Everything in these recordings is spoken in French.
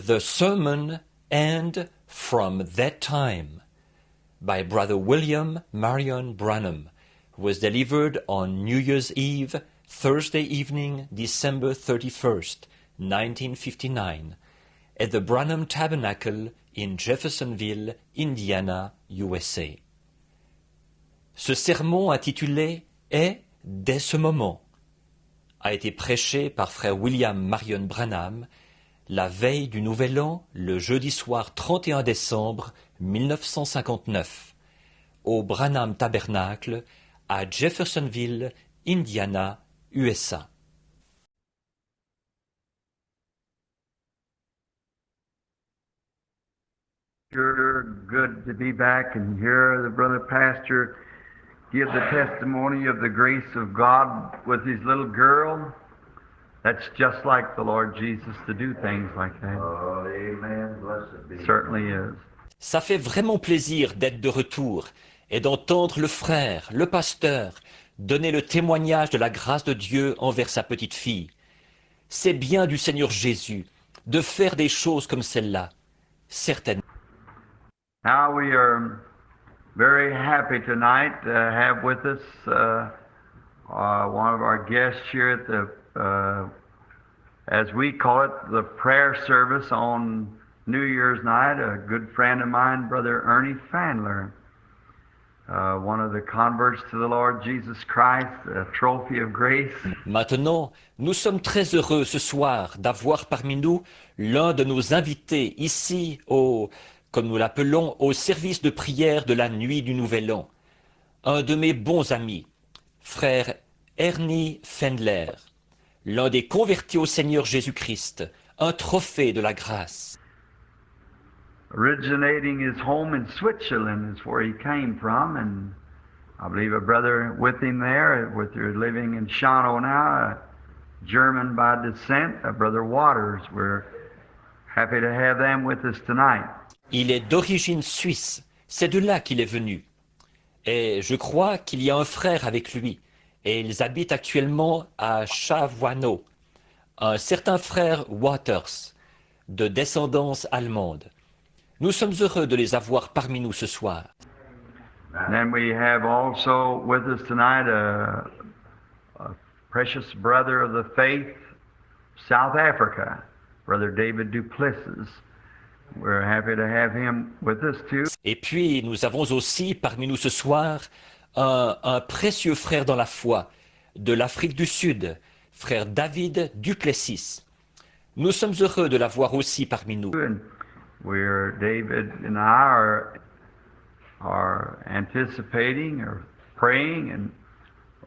The Sermon and From That Time by Brother William Marion Branham was delivered on New Year's Eve, Thursday evening, December 31st, 1959, at the Branham Tabernacle in Jeffersonville, Indiana, USA. Ce sermon intitulé « Est dès ce moment » a été prêché par frère William Marion Branham la veille du Nouvel An, le jeudi soir 31 décembre 1959, au Branham Tabernacle à Jeffersonville, Indiana, USA. Sure good to be back and hear the brother pastor give the testimony of the grace of God with his little girl. That's just like the Lord Jesus to do things like that. Oh, amen. Blessed be. Certainly is. Ça fait vraiment plaisir d'être de retour et d'entendre le frère, le pasteur, donner le témoignage de la grâce de Dieu envers sa petite fille. C'est bien du Seigneur Jésus de faire des choses comme celle-là, certainement. Now we are very happy tonight to have with us one of our guests here at the, as we call it, the prayer service on New Year's night, a good friend of mine, Brother Ernie Fandler, one of the converts to the Lord Jesus Christ, a trophy of grace. Maintenant, nous sommes très heureux ce soir d'avoir parmi nous l'un de nos invités ici comme nous l'appelons, au service de prière de la nuit du Nouvel An. Un de mes bons amis, frère Ernie Fendler, l'un des convertis au Seigneur Jésus-Christ, un trophée de la grâce. Originating his home in Switzerland is where he came from, and I believe a brother with him there, living in Schano now, a German by descent, a brother Waters. We're happy to have them with us tonight. Il est d'origine suisse, c'est de là qu'il est venu. Et je crois qu'il y a un frère avec lui, et ils habitent actuellement à Chavoineau, un certain frère Waters, de descendance allemande. Nous sommes heureux de les avoir parmi nous ce soir. And then we have also with us tonight a precious brother of the faith, South Africa, Brother David Duplessis. We're happy to have him with us too. Et puis, nous avons aussi parmi nous ce soir un précieux frère dans la foi de l'Afrique du Sud, frère David Duplessis. Nous sommes heureux de l'avoir aussi parmi nous. And David and I are anticipating or praying and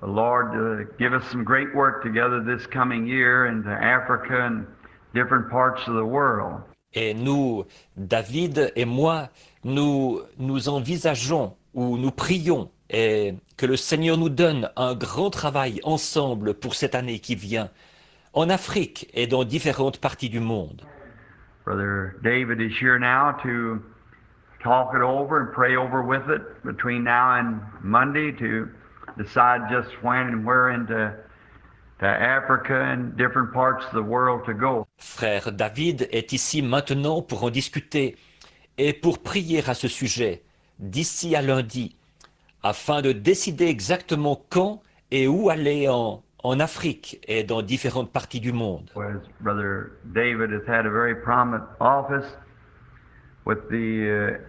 the Lord to give us some great work together this coming year into Africa and different parts of the world. Et nous, David et moi, nous envisageons ou nous prions et que le Seigneur nous donne un grand travail ensemble pour cette année qui vient, en Afrique et dans différentes parties du monde. Brother David is here now to talk it over and pray over with it between now and Monday to decide just when and where into Africa and different parts of the world to go. Frère David est ici maintenant pour en discuter et pour prier à ce sujet d'ici à lundi, afin de décider exactement quand et où aller en Afrique et dans différentes parties du monde. As Brother David has had a very prominent office with the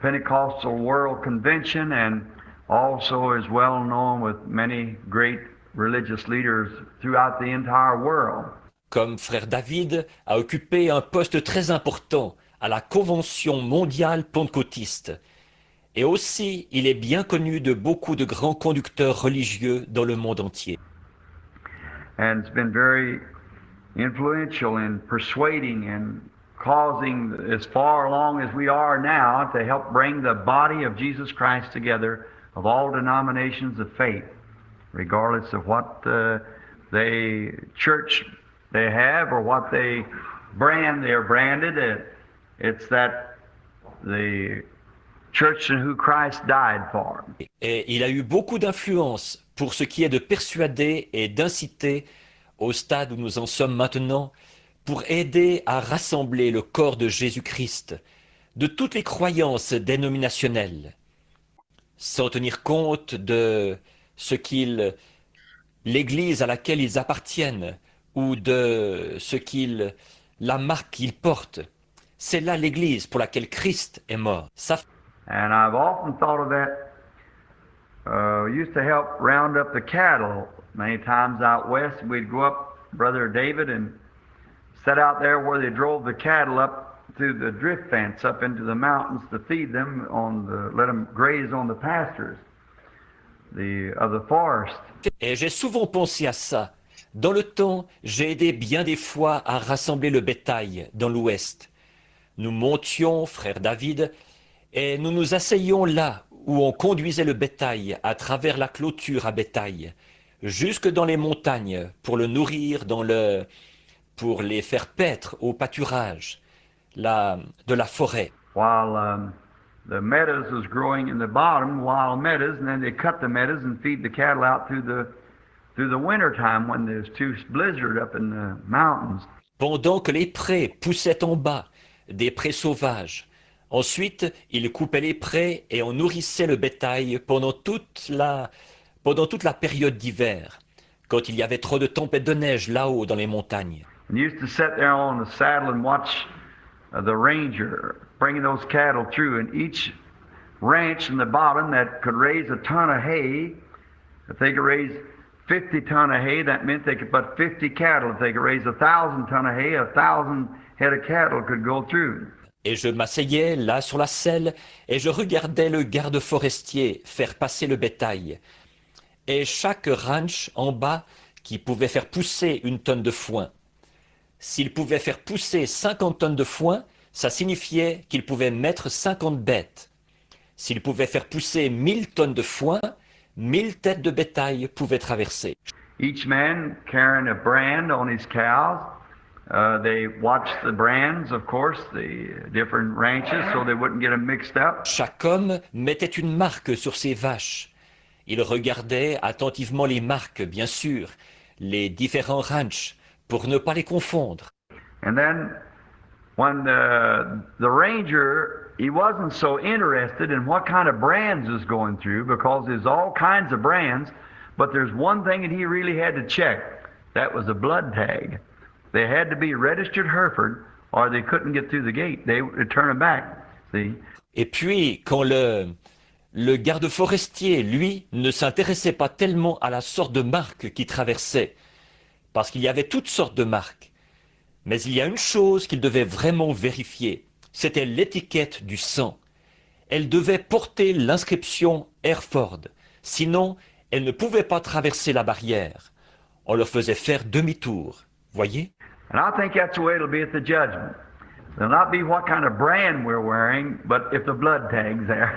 Pentecostal World Convention and also is well known with many great religious leaders throughout the entire world. Comme frère David a occupé un poste très important à la Convention mondiale pentecôtiste. Et aussi, il est bien connu de beaucoup de grands conducteurs religieux dans le monde entier. And it's been very influential in persuading and causing, as far along as we are now, to help bring the body of Jesus Christ together of all denominations of faith, regardless of what church they have or what they're branded. It's that the church in who Christ died for. Et il a eu beaucoup d'influence pour ce qui est de persuader et d'inciter, au stade où nous en sommes maintenant, pour aider à rassembler le corps de Jésus-Christ de toutes les croyances dénominationnelles, sans tenir compte de ce qu'ils, l'Église à laquelle ils appartiennent, ou de la marque qu'ils portent. C'est là l'Église pour laquelle Christ est mort. And I've often thought of that. We used to help round up the cattle many times out west. We'd go up, Brother David, and set out there where they drove the cattle up to the drift fence up into the mountains to feed them let them graze on the pastures of the forest. Et j'ai souvent pensé à ça. Dans le temps, j'ai aidé bien des fois à rassembler le bétail dans l'ouest. Nous montions, frère David, et nous nous asseyions là où on conduisait le bétail à travers la clôture à bétail, jusque dans les montagnes pour le nourrir pour les faire paître au pâturage de la forêt. While the meadows was growing in the bottom, wild meadows, and then they cut the meadows and feed the cattle out through the winter time when there's too blizzard up in the mountains. Pendant que les prés poussaient en bas, des prés sauvages. Ensuite, ils coupaient les prés et on nourrissait le bétail pendant toute la période d'hiver, quand il y avait trop de tempêtes de neige là-haut dans les montagnes. And used to sit there on the saddle and watch the ranger bringing those cattle through, and each ranch in the bottom that could raise a ton of hay, if they could raise 50 ton of hay, that meant they could put 50 cattle. If they could raise 1,000 ton of hay, 1,000 head of cattle could go through. Et je m'asseyais là sur la selle et je regardais le garde forestier faire passer le bétail. Et chaque ranch en bas qui pouvait faire pousser une tonne de foin. S'il pouvait faire pousser 50 tonnes de foin, ça signifiait qu'il pouvait mettre 50 bêtes. S'il pouvait faire pousser 1000 tonnes de foin, 1000 têtes de bétail pouvaient traverser. Each man carrying a brand on his cows. They watched the brands, of course, the different ranches, so they wouldn't get them mixed up. Chaque homme mettait une marque sur ses vaches. Il regardait attentivement les marques, bien sûr, les différents ranchs, pour ne pas les confondre. And then, when the ranger, he wasn't so interested in what kind of brands was going through, because there's all kinds of brands, but there's one thing that he really had to check. That was a blood tag. They had to be registered Hereford, or they couldn't get through the gate. They would turn them back. See? Et puis, quand le garde forestier, lui, ne s'intéressait pas tellement à la sorte de marque qui traversait, parce qu'il y avait toutes sortes de marques. Mais il y a une chose qu'il devait vraiment vérifier, c'était l'étiquette du sang. Elle devait porter l'inscription Hereford, sinon elle ne pouvait pas traverser la barrière. On leur faisait faire demi-tour, voyez? And I think that's the way it'll be at the judgment. It'll not be what kind of brand we're wearing, but if the blood tag's there,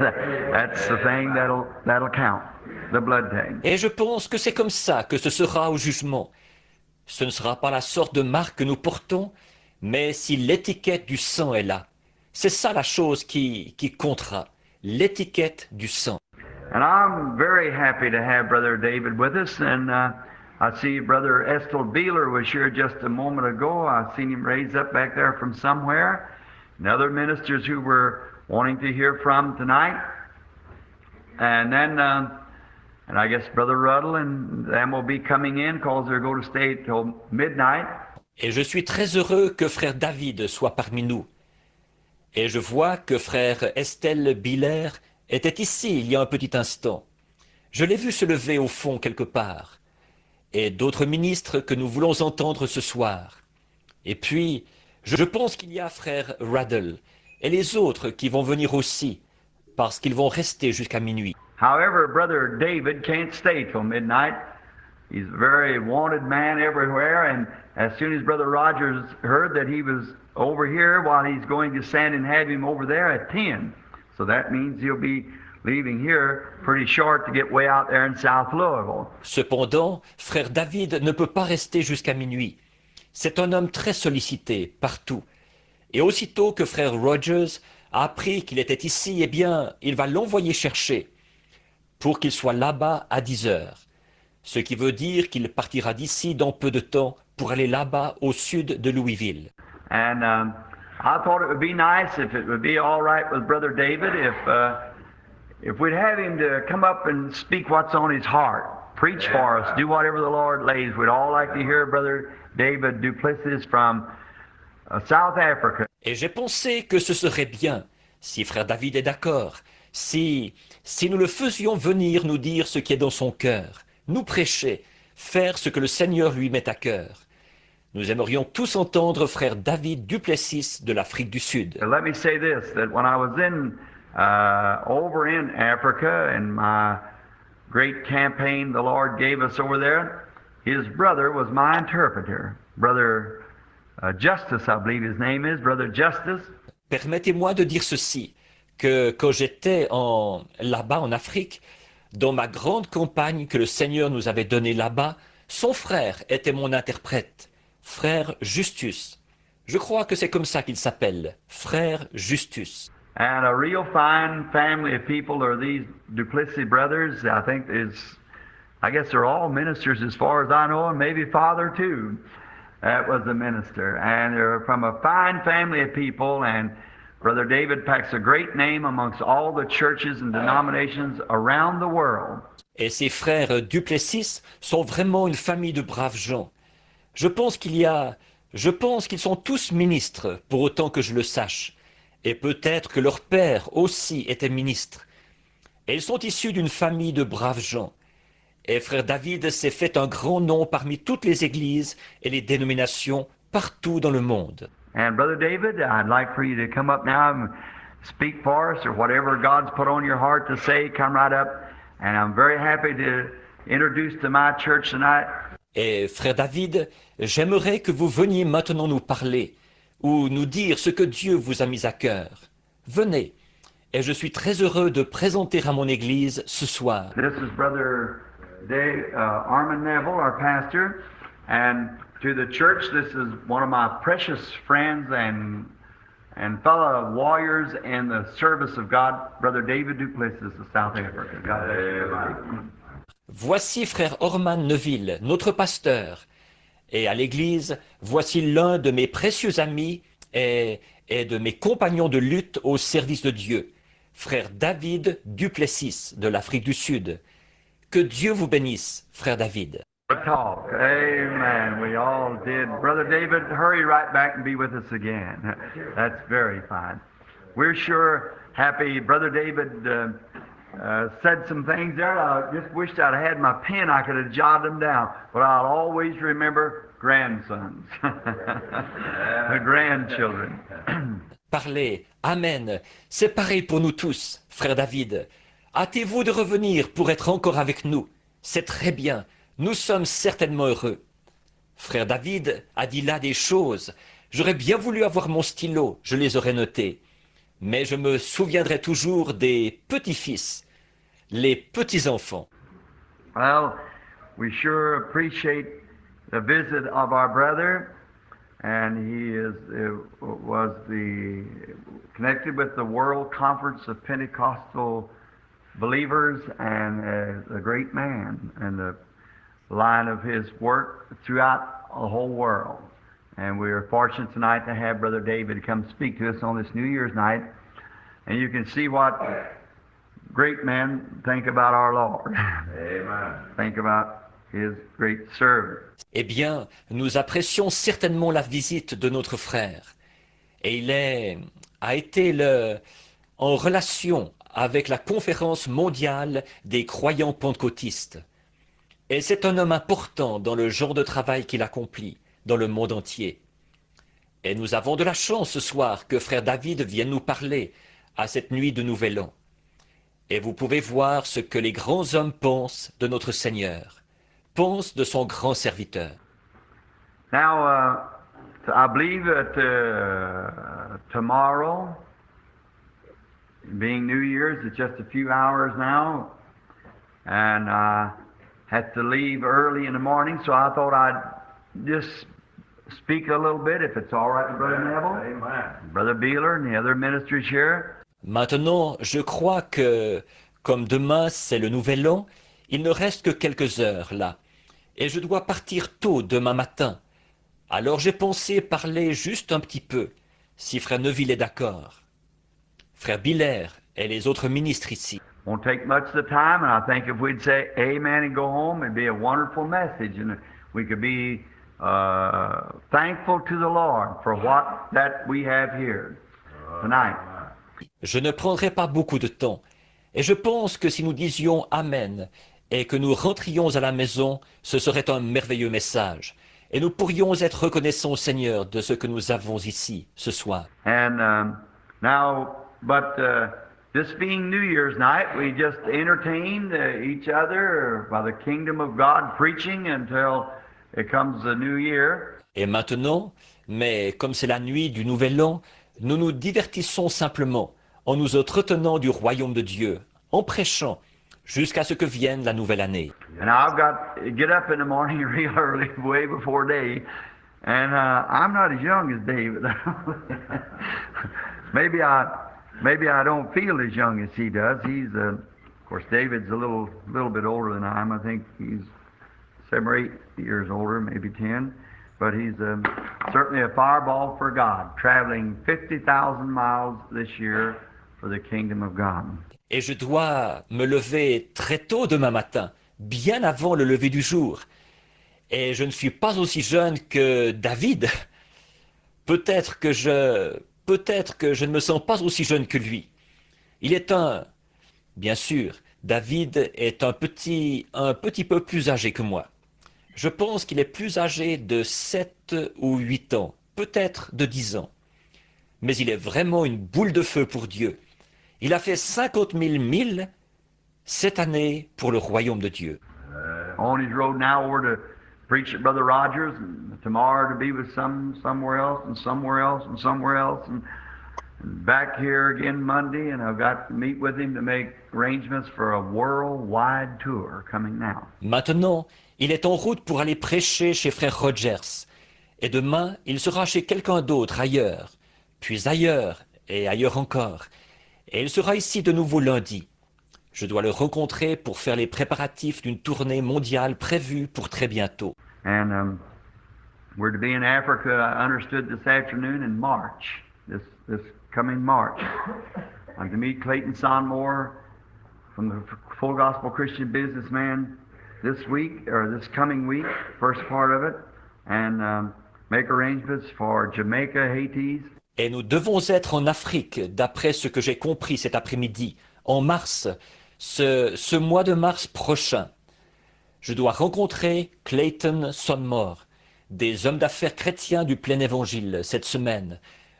that's the thing that'll count, the blood tag. Et je pense que c'est comme ça que ce sera au jugement. Ce ne sera pas la sorte de marque que nous portons, mais si l'étiquette du sang est là. C'est ça la chose qui comptera, l'étiquette du sang. And I'm very happy to have Brother David with us, and I see Brother Estel Beeler was here just a moment ago. I've seen him raised up back there from somewhere. And other ministers who were wanting to hear from tonight. And then, and I guess Brother Ruddle and them will be coming in because they're going to stay till midnight. Et je suis très heureux que frère David soit parmi nous. Et je vois que frère Estel Biller était ici il y a un petit instant. Je l'ai vu se lever au fond quelque part. Et d'autres ministres que nous voulons entendre ce soir. Et puis, je pense qu'il y a frère Ruddle et les autres qui vont venir aussi, parce qu'ils vont rester jusqu'à minuit. However, Brother David can't stay till midnight. He's a very wanted man everywhere, and as soon as Brother Rogers heard that he was over here, while he's going to send and have him over there at 10. So that means he'll be leaving here pretty short to get way out there in South Louisville. Cependant, frère David ne peut pas rester jusqu'à minuit. C'est un homme très sollicité partout. Et aussitôt que frère Rogers a appris qu'il était ici, eh bien, il va l'envoyer chercher pour qu'il soit là-bas à 10 heures. Ce qui veut dire qu'il partira d'ici dans peu de temps pour aller là-bas au sud de Louisville. And I thought it would be nice if it would be all right with Brother David if we'd have him to come up and speak what's on his heart, preach for us, do whatever the Lord lays. We'd all like to hear Brother David Duplessis from South Africa. Et j'ai pensé que ce serait bien, si frère David est d'accord, si nous le faisions venir nous dire ce qui est dans son cœur, nous prêcher, faire ce que le Seigneur lui met à cœur. Nous aimerions tous entendre frère David Duplessis de l'Afrique du Sud. Let me say this, that when I was over in Africa and my great campaign the Lord gave us over there, his brother was my interpreter. Brother Justice, I believe his name is, Brother Justice. Permettez-moi de dire ceci, que quand j'étais là-bas en Afrique, dans ma grande campagne que le Seigneur nous avait donnée là-bas, son frère était mon interprète, frère Justus. Je crois que c'est comme ça qu'il s'appelle, frère Justus. And a real fine family of people are these Duplessis brothers. I guess they're all ministers as far as I know, and maybe father too. That was a minister. And they're from a fine family of people, and Brother David packs a great name amongst all the churches and denominations around the world. Et ces frères Duplessis sont vraiment une famille de braves gens. Je pense qu'ils sont tous ministres, pour autant que je le sache. Et peut-être que leur père aussi était ministre. Et ils sont issus d'une famille de braves gens. Et frère David s'est fait un grand nom parmi toutes les églises et les dénominations partout dans le monde. And Brother David, I'd like for you to come up now and speak for us, or whatever God's put on your heart to say, come right up. And I'm very happy to introduce to my church tonight. Et frère David, j'aimerais que vous veniez maintenant nous parler ou nous dire ce que Dieu vous a mis à cœur. Venez, et je suis très heureux de présenter à mon Église ce soir. This is Brother Armin Neville, our pastor, and to the church, this is one of my precious friends and fellow warriors in the service of God, Brother David Duplessis of South Africa. God bless you. Voici frère Orman Neville, notre pasteur. Et à l'église, voici l'un de mes précieux amis et de mes compagnons de lutte au service de Dieu, frère David Duplessis de l'Afrique du Sud. Que Dieu vous bénisse, frère David. Talk. Amen. We all did. Brother David, hurry right back and be with us again. That's very fine. We're sure happy. Brother David said some things there. I just wished I'd had my pen. I could have jotted them down. But I'll always remember grandsons, the grandchildren. Parlez. Amen. C'est pareil pour nous tous, frère David. Hâtez-vous de revenir pour être encore avec nous. C'est très bien. Nous sommes certainement heureux. Frère David a dit là des choses. J'aurais bien voulu avoir mon stylo, je les aurais notées. Mais je me souviendrai toujours des petits-fils, les petits-enfants. Well, we sure appreciate the visit of our brother, and he was connected with the World Conference of Pentecostal Believers, and a great man, and the line of his work throughout the whole world. And we are fortunate tonight to have Brother David come speak to us on this New Year's night. And you can see what great men think about our Lord. Amen. Think about his great service. Eh bien, nous apprécions certainement la visite de notre frère. Et il a été en relation avec la conférence mondiale des croyants pentecôtistes. Et c'est un homme important dans le genre de travail qu'il accomplit dans le monde entier. Et nous avons de la chance ce soir que frère David vienne nous parler à cette nuit de Nouvel An. Et vous pouvez voir ce que les grands hommes pensent de notre Seigneur, pensent de son grand serviteur. Now, I believe that tomorrow, being New Year's, it's just a few hours now, and had to leave early in the morning, so I thought I'd just speak a little bit, if it's all right with Brother Neville, Amen. Brother Beeler, and the other ministers here. Maintenant, je crois que, comme demain c'est le Nouvel An, il ne reste que quelques heures là, et je dois partir tôt demain matin. Alors j'ai pensé parler juste un petit peu, si frère Neville est d'accord. Frère Biller et les autres ministres ici. Won't take much of the time, and I think if we'd say amen and go home, it'd be a wonderful message, and we could be thankful to the Lord for what that we have here tonight. Je ne prendrai pas beaucoup de temps, et je pense que si nous disions Amen et que nous rentrions à la maison, ce serait un merveilleux message, et nous pourrions être reconnaissants au Seigneur de ce que nous avons ici ce soir. And this being New Year's night, we just entertained each other by the kingdom of God, preaching until it comes the new year. Et maintenant, mais comme c'est la nuit du Nouvel An, nous nous divertissons simplement en nous entretenant du royaume de Dieu, en prêchant jusqu'à ce que vienne la nouvelle année. And I've got to get up in the morning real early, way before day, and I'm not as young as David. Maybe I don't feel as young as he does. He's, of course, David's a little bit older than I am. I think he's 7 or 8 years older, maybe 10. But he's certainly a fireball for God, traveling 50,000 miles this year for the kingdom of God. Et je dois me lever très tôt demain matin, bien avant le lever du jour. Et je ne suis pas aussi jeune que David. Peut-être que je ne me sens pas aussi jeune que lui. Bien sûr, David est un petit peu plus âgé que moi. Je pense qu'il est plus âgé de 7 ou 8 ans, peut-être de 10 ans. Mais il est vraiment une boule de feu pour Dieu. Il a fait 50 000 milles cette année pour le royaume de Dieu. On his road now over to preach at Brother Rogers, and tomorrow to be with somewhere else, and somewhere else, and somewhere else, and back here again Monday, and I've got to meet with him to make arrangements for a worldwide tour coming now. Maintenant, il est en route pour aller prêcher chez frère Rogers. Et demain, il sera chez quelqu'un d'autre ailleurs, puis ailleurs et ailleurs encore. Et il sera ici de nouveau lundi. Je dois le rencontrer pour faire les préparatifs d'une tournée mondiale prévue pour très bientôt. And we're to be in Africa, I understood, this afternoon in March, this coming March. I'm to meet Clayton Sonmore from the Full Gospel Christian Businessman this week, or this coming week, first part of it, and make arrangements for Jamaica, Haiti. Et nous devons être en Afrique, d'après ce que j'ai compris cet après-midi, en mars, ce mois de mars prochain. Je dois rencontrer Clayton Sonmore, des hommes d'affaires chrétiens du plein évangile cette semaine,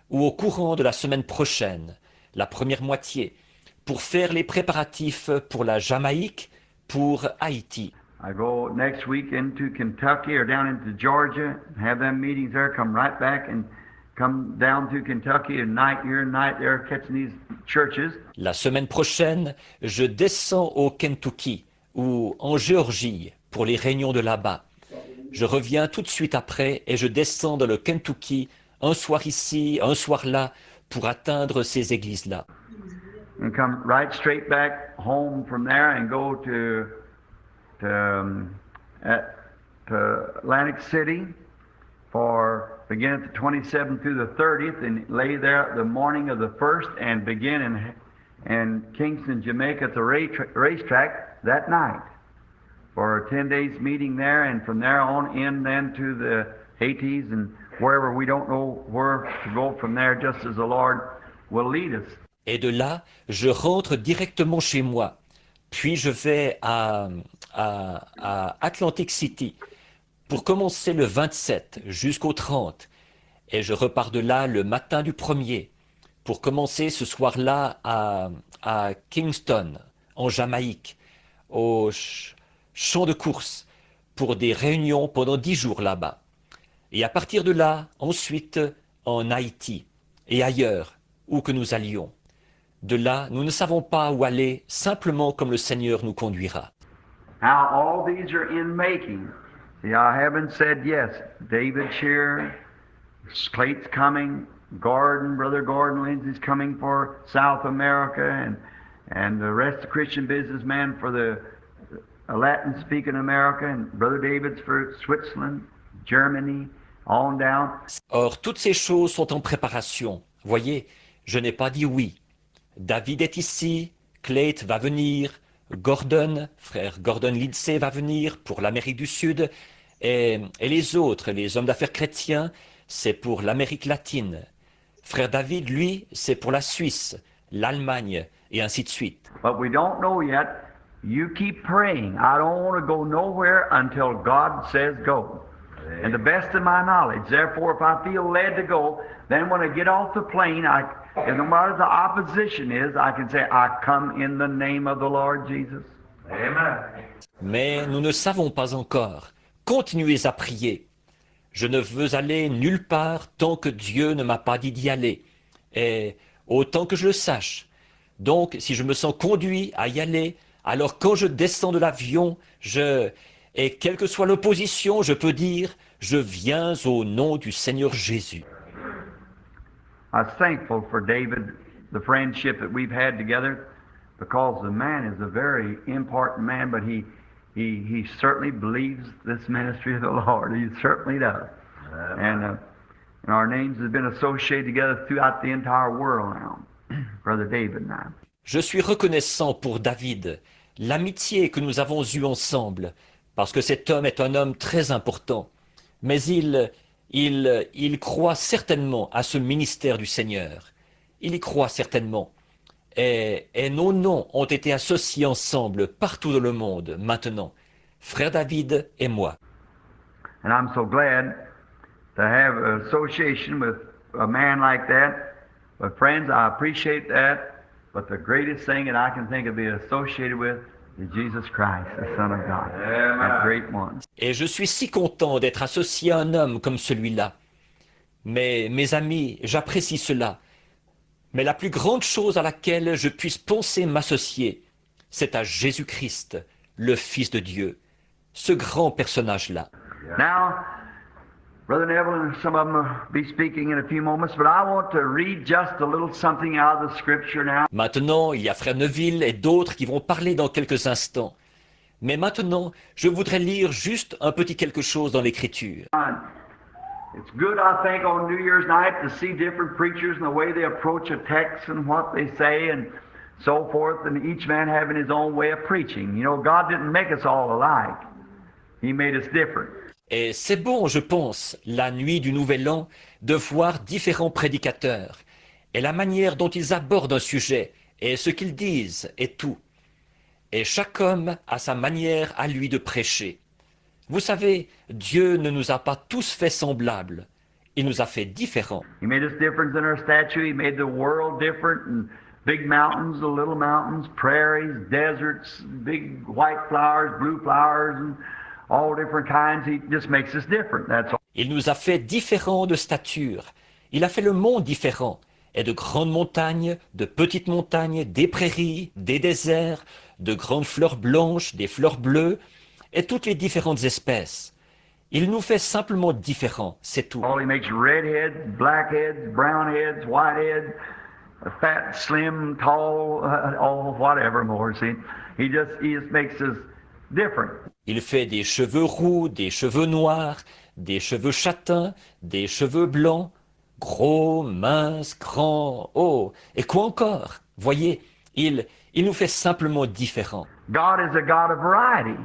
ou au courant de la semaine prochaine, la première moitié, pour faire les préparatifs pour la Jamaïque, pour Haïti. I go next week into Kentucky or down into Georgia, have them meetings there, come right back and come down to Kentucky and night here and night there catching these churches. La semaine prochaine, je descends au Kentucky ou en Géorgie pour les réunions de là-bas. Je reviens tout de suite après et je descends dans le Kentucky, un soir ici, un soir là, pour atteindre ces églises-là. And come right straight back home from there and go to Atlantic City for begin at the 27th through the 30th and lay there the morning of the 1st and begin in Kingston, Jamaica at the racetrack that night for a 10 days meeting there, and from there on in then to the Haitis and wherever. We don't know where to go from there, just as the Lord will lead us. Et de là, je rentre directement chez moi. Puis je vais à Atlantic City pour commencer le 27 jusqu'au 30. Et je repars de là le matin du 1er pour commencer ce soir-là à Kingston, en Jamaïque, au champ de course, pour des réunions pendant 10 jours là-bas. Et à partir de là, ensuite, en Haïti et ailleurs, où que nous allions. De là, nous ne savons pas où aller, simplement comme le Seigneur nous conduira. Now all these are in making. See, I haven't said yes. David Shear, Clayt's coming, Brother Gordon Lindsay's coming for South America, and the rest of the Christian businessmen for the Latin-speaking America, and Brother David's for Switzerland, Germany, on down. Or, toutes ces choses sont en préparation. Voyez, je n'ai pas dit oui. David est ici, Clayt va venir, Gordon, frère Gordon Lindsay va venir pour l'Amérique du Sud, et les autres, les hommes d'affaires chrétiens, c'est pour l'Amérique latine. Frère David, lui, c'est pour la Suisse, l'Allemagne, et ainsi de suite. But we don't know yet. You keep praying. I don't want to go nowhere until God says go. And the best of my knowledge. Therefore, if I feel led to go, then when I get off the plane, and no matter the opposition is, I can say, I come in the name of the Lord Jesus. Amen. Mais nous ne savons pas encore. Continuez à prier. Je ne veux aller nulle part tant que Dieu ne m'a pas dit d'y aller. Et autant que je le sache. Donc, si je me sens conduit à y aller, alors quand je descends de l'avion, et quelle que soit l'opposition, je peux dire, je viens au nom du Seigneur Jésus. I was thankful for David, the friendship that we've had together, because the man is a very important man, but he certainly believes this ministry of the Lord. He certainly does. And our names have been associated together throughout the entire world now, Brother David and I. Je suis reconnaissant pour David, l'amitié que nous avons eue ensemble, parce que cet homme est un homme très important. Mais il croit certainement à ce ministère du Seigneur. Il y croit certainement. Et nos noms ont été associés ensemble partout dans le monde, maintenant. Frère David et moi. And I'm so glad to have an association with a man like that. But friends, I appreciate that. But the greatest thing that I can think of being associated with is Jesus Christ, the Son of God. That great one. Et je suis si content d'être associé à un homme comme celui-là. Mais mes amis, j'apprécie cela. Mais la plus grande chose à laquelle je puisse penser m'associer, c'est à Jésus-Christ, le Fils de Dieu, ce grand personnage-là. Now, Brother Neville and some of them will be speaking in a few moments, but I want to read just a little something out of the Scripture now. Maintenant, il y a Frère Neville et d'autres qui vont parler dans quelques instants. Mais maintenant, je voudrais lire juste un petit quelque chose dans l'Écriture. It's good, I think, on New Year's night to see different preachers and the way they approach a text and what they say and so forth, and each man having his own way of preaching. You know, God didn't make us all alike. He made us different. Et c'est bon, je pense, la nuit du Nouvel An, de voir différents prédicateurs, et la manière dont ils abordent un sujet, et ce qu'ils disent, et tout. Et chaque homme a sa manière à lui de prêcher. Vous savez, Dieu ne nous a pas tous fait semblables. Il nous a fait différents. He made us different in our stature. He made the world different, and big mountains, the little mountains, prairies, deserts, big white flowers, blue flowers, and all different kinds. He just makes us different, that's all. Il nous a fait différents de stature. Il a fait le monde différent. Et de grandes montagnes, de petites montagnes, des prairies, des déserts, de grandes fleurs blanches, des fleurs bleues, et toutes les différentes espèces. Il nous fait simplement différents, c'est tout. He makes redheads, blackheads, brownheads, whiteheads, fat, slim, tall, all whatever more. See, he just makes us different. Il fait des cheveux roux, des cheveux noirs, des cheveux châtains, des cheveux blancs, gros, minces, grands, oh, et quoi encore? Voyez, il nous fait simplement différents. God is a God of variety.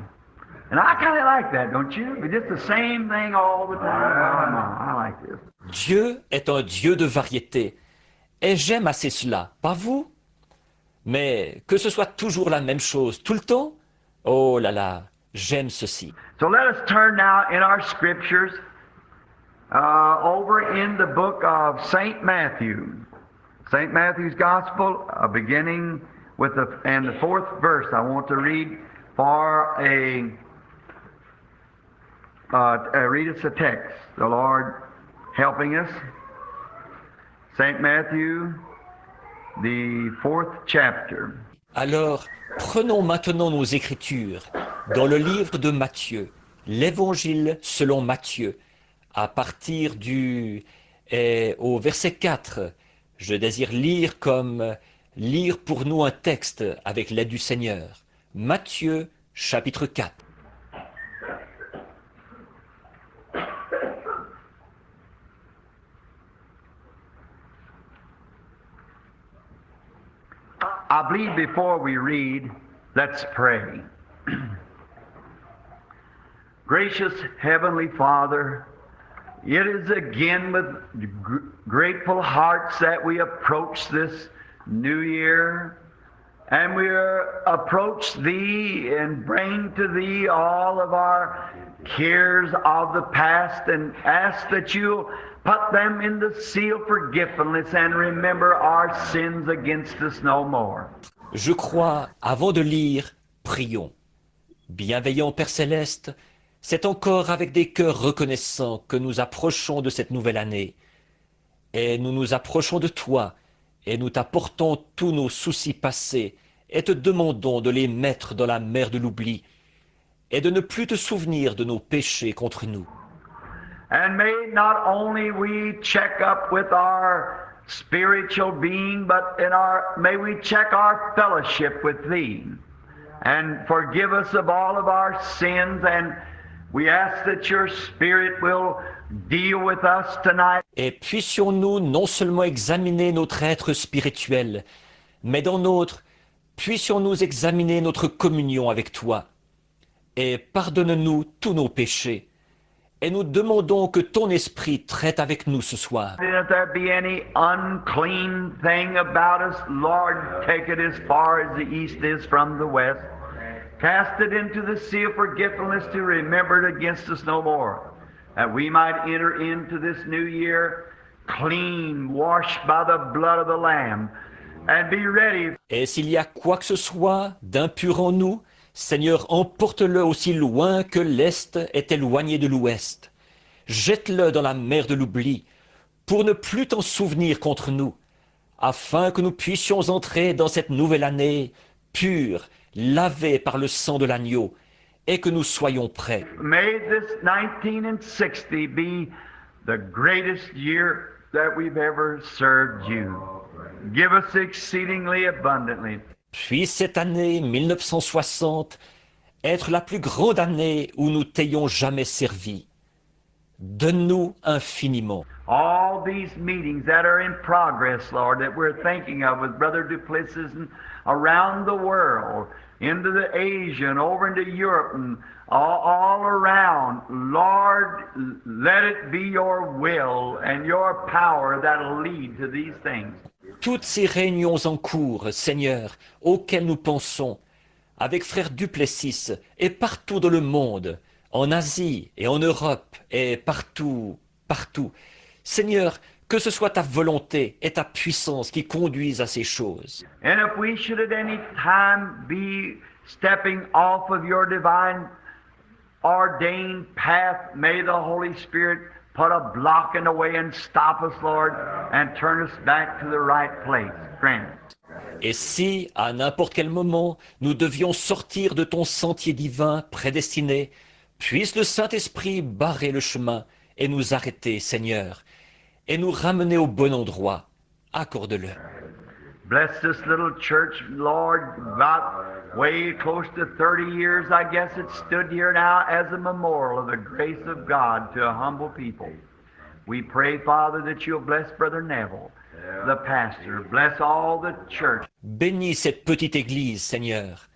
And I kind of like that, don't you? It's just the same thing all the time. I like this. Dieu est un Dieu de variété. Et j'aime assez cela, pas vous? Mais que ce soit toujours la même chose, tout le temps? Oh là là, j'aime ceci. So let us turn now in our scriptures over in the book of St. Matthew. St. Matthew's Gospel, beginning with the fourth verse. I want to read for read us a text. The Lord helping us. St. Matthew, the fourth chapter. Alors, prenons maintenant nos Écritures dans le livre de Matthieu, l'Évangile selon Matthieu, à partir au verset 4. Je désire lire pour nous un texte avec l'aide du Seigneur. Matthieu, chapitre 4. I believe before we read, let's pray. Gracious Heavenly Father, it is again with grateful hearts that we approach this new year, and we approach Thee and bring to Thee all of our cares of the past and ask that You put them in the seal of forgiveness and remember our sins against us no more. Je crois, avant de lire, prions. Bienveillant Père Céleste, c'est encore avec des cœurs reconnaissants que nous approchons de cette nouvelle année. Et nous nous approchons de Toi, et nous t'apportons tous nos soucis passés, et te demandons de les mettre dans la mer de l'oubli, et de ne plus te souvenir de nos péchés contre nous. And may not only we check up with our spiritual being, but may we check our fellowship with Thee, and forgive us of all of our sins, and we ask that Your Spirit will deal with us tonight. Et puissions-nous non seulement examiner notre être spirituel, mais dans notre, puissions-nous examiner notre communion avec Toi. Et pardonne-nous tous nos péchés. Et nous demandons que Ton Esprit traite avec nous ce soir. And if there be any unclean thing about us, Lord, take it as far as the east is from the west. Cast it into the sea of forgetfulness to remember it against us no more, that we might enter into this new year clean, washed by the blood of the Lamb, and be ready. Et s'il y a quoi que ce soit d'impur en nous, Seigneur, emporte-le aussi loin que l'Est est éloigné de l'Ouest. Jette-le dans la mer de l'oubli, pour ne plus t'en souvenir contre nous, afin que nous puissions entrer dans cette nouvelle année pure, lavée par le sang de l'agneau, et que nous soyons prêts. May this 1960 be the greatest year that we've ever served You. Give us exceedingly abundantly. Puis cette année 1960 être la plus grande année où nous t'ayons jamais servi. Donne-nous infiniment. All these meetings that are in progress, Lord, that we're thinking of with Brother Duplessis and around the world, into the Asia and over into Europe and all around, Lord, let it be Your will and Your power that'll lead to these things. Toutes ces réunions en cours, Seigneur, auxquelles nous pensons, avec frère Duplessis et partout dans le monde, en Asie et en Europe et partout, partout. Seigneur, que ce soit Ta volonté et Ta puissance qui conduisent à ces choses. And if we should at any time be stepping off of Your divine ordained path, may the Holy Spirit put a block in the way and stop us, Lord, and turn us back to the right place. Grant it. Et si, à n'importe quel moment, nous devions sortir de Ton sentier divin prédestiné, puisse le Saint-Esprit barrer le chemin et nous arrêter, Seigneur, et nous ramener au bon endroit. Accorde-le. Bless this little church, Lord, about way close to 30 years, I guess it stood here now as a memorial of the grace of God to a humble people. We pray, Father, that You'll bless Brother Neville, the pastor. Bless all the church. Bénis cette petite église, Seigneur.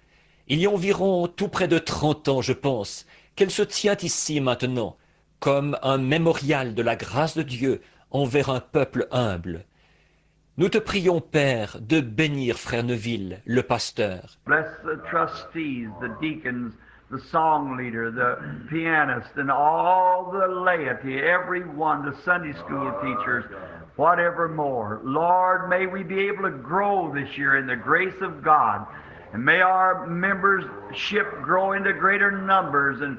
Il y a environ tout près de 30 ans, je pense, qu'elle se tient ici maintenant, comme un mémorial de la grâce de Dieu envers un peuple humble. Nous te prions, Père, de bénir Frère Neville, le pasteur. Bless the trustees, the deacons, the song leader, the pianist, and all the laity, everyone, the Sunday school teachers, whatever more. Lord, may we be able to grow this year in the grace of God, and may our membership grow into greater numbers and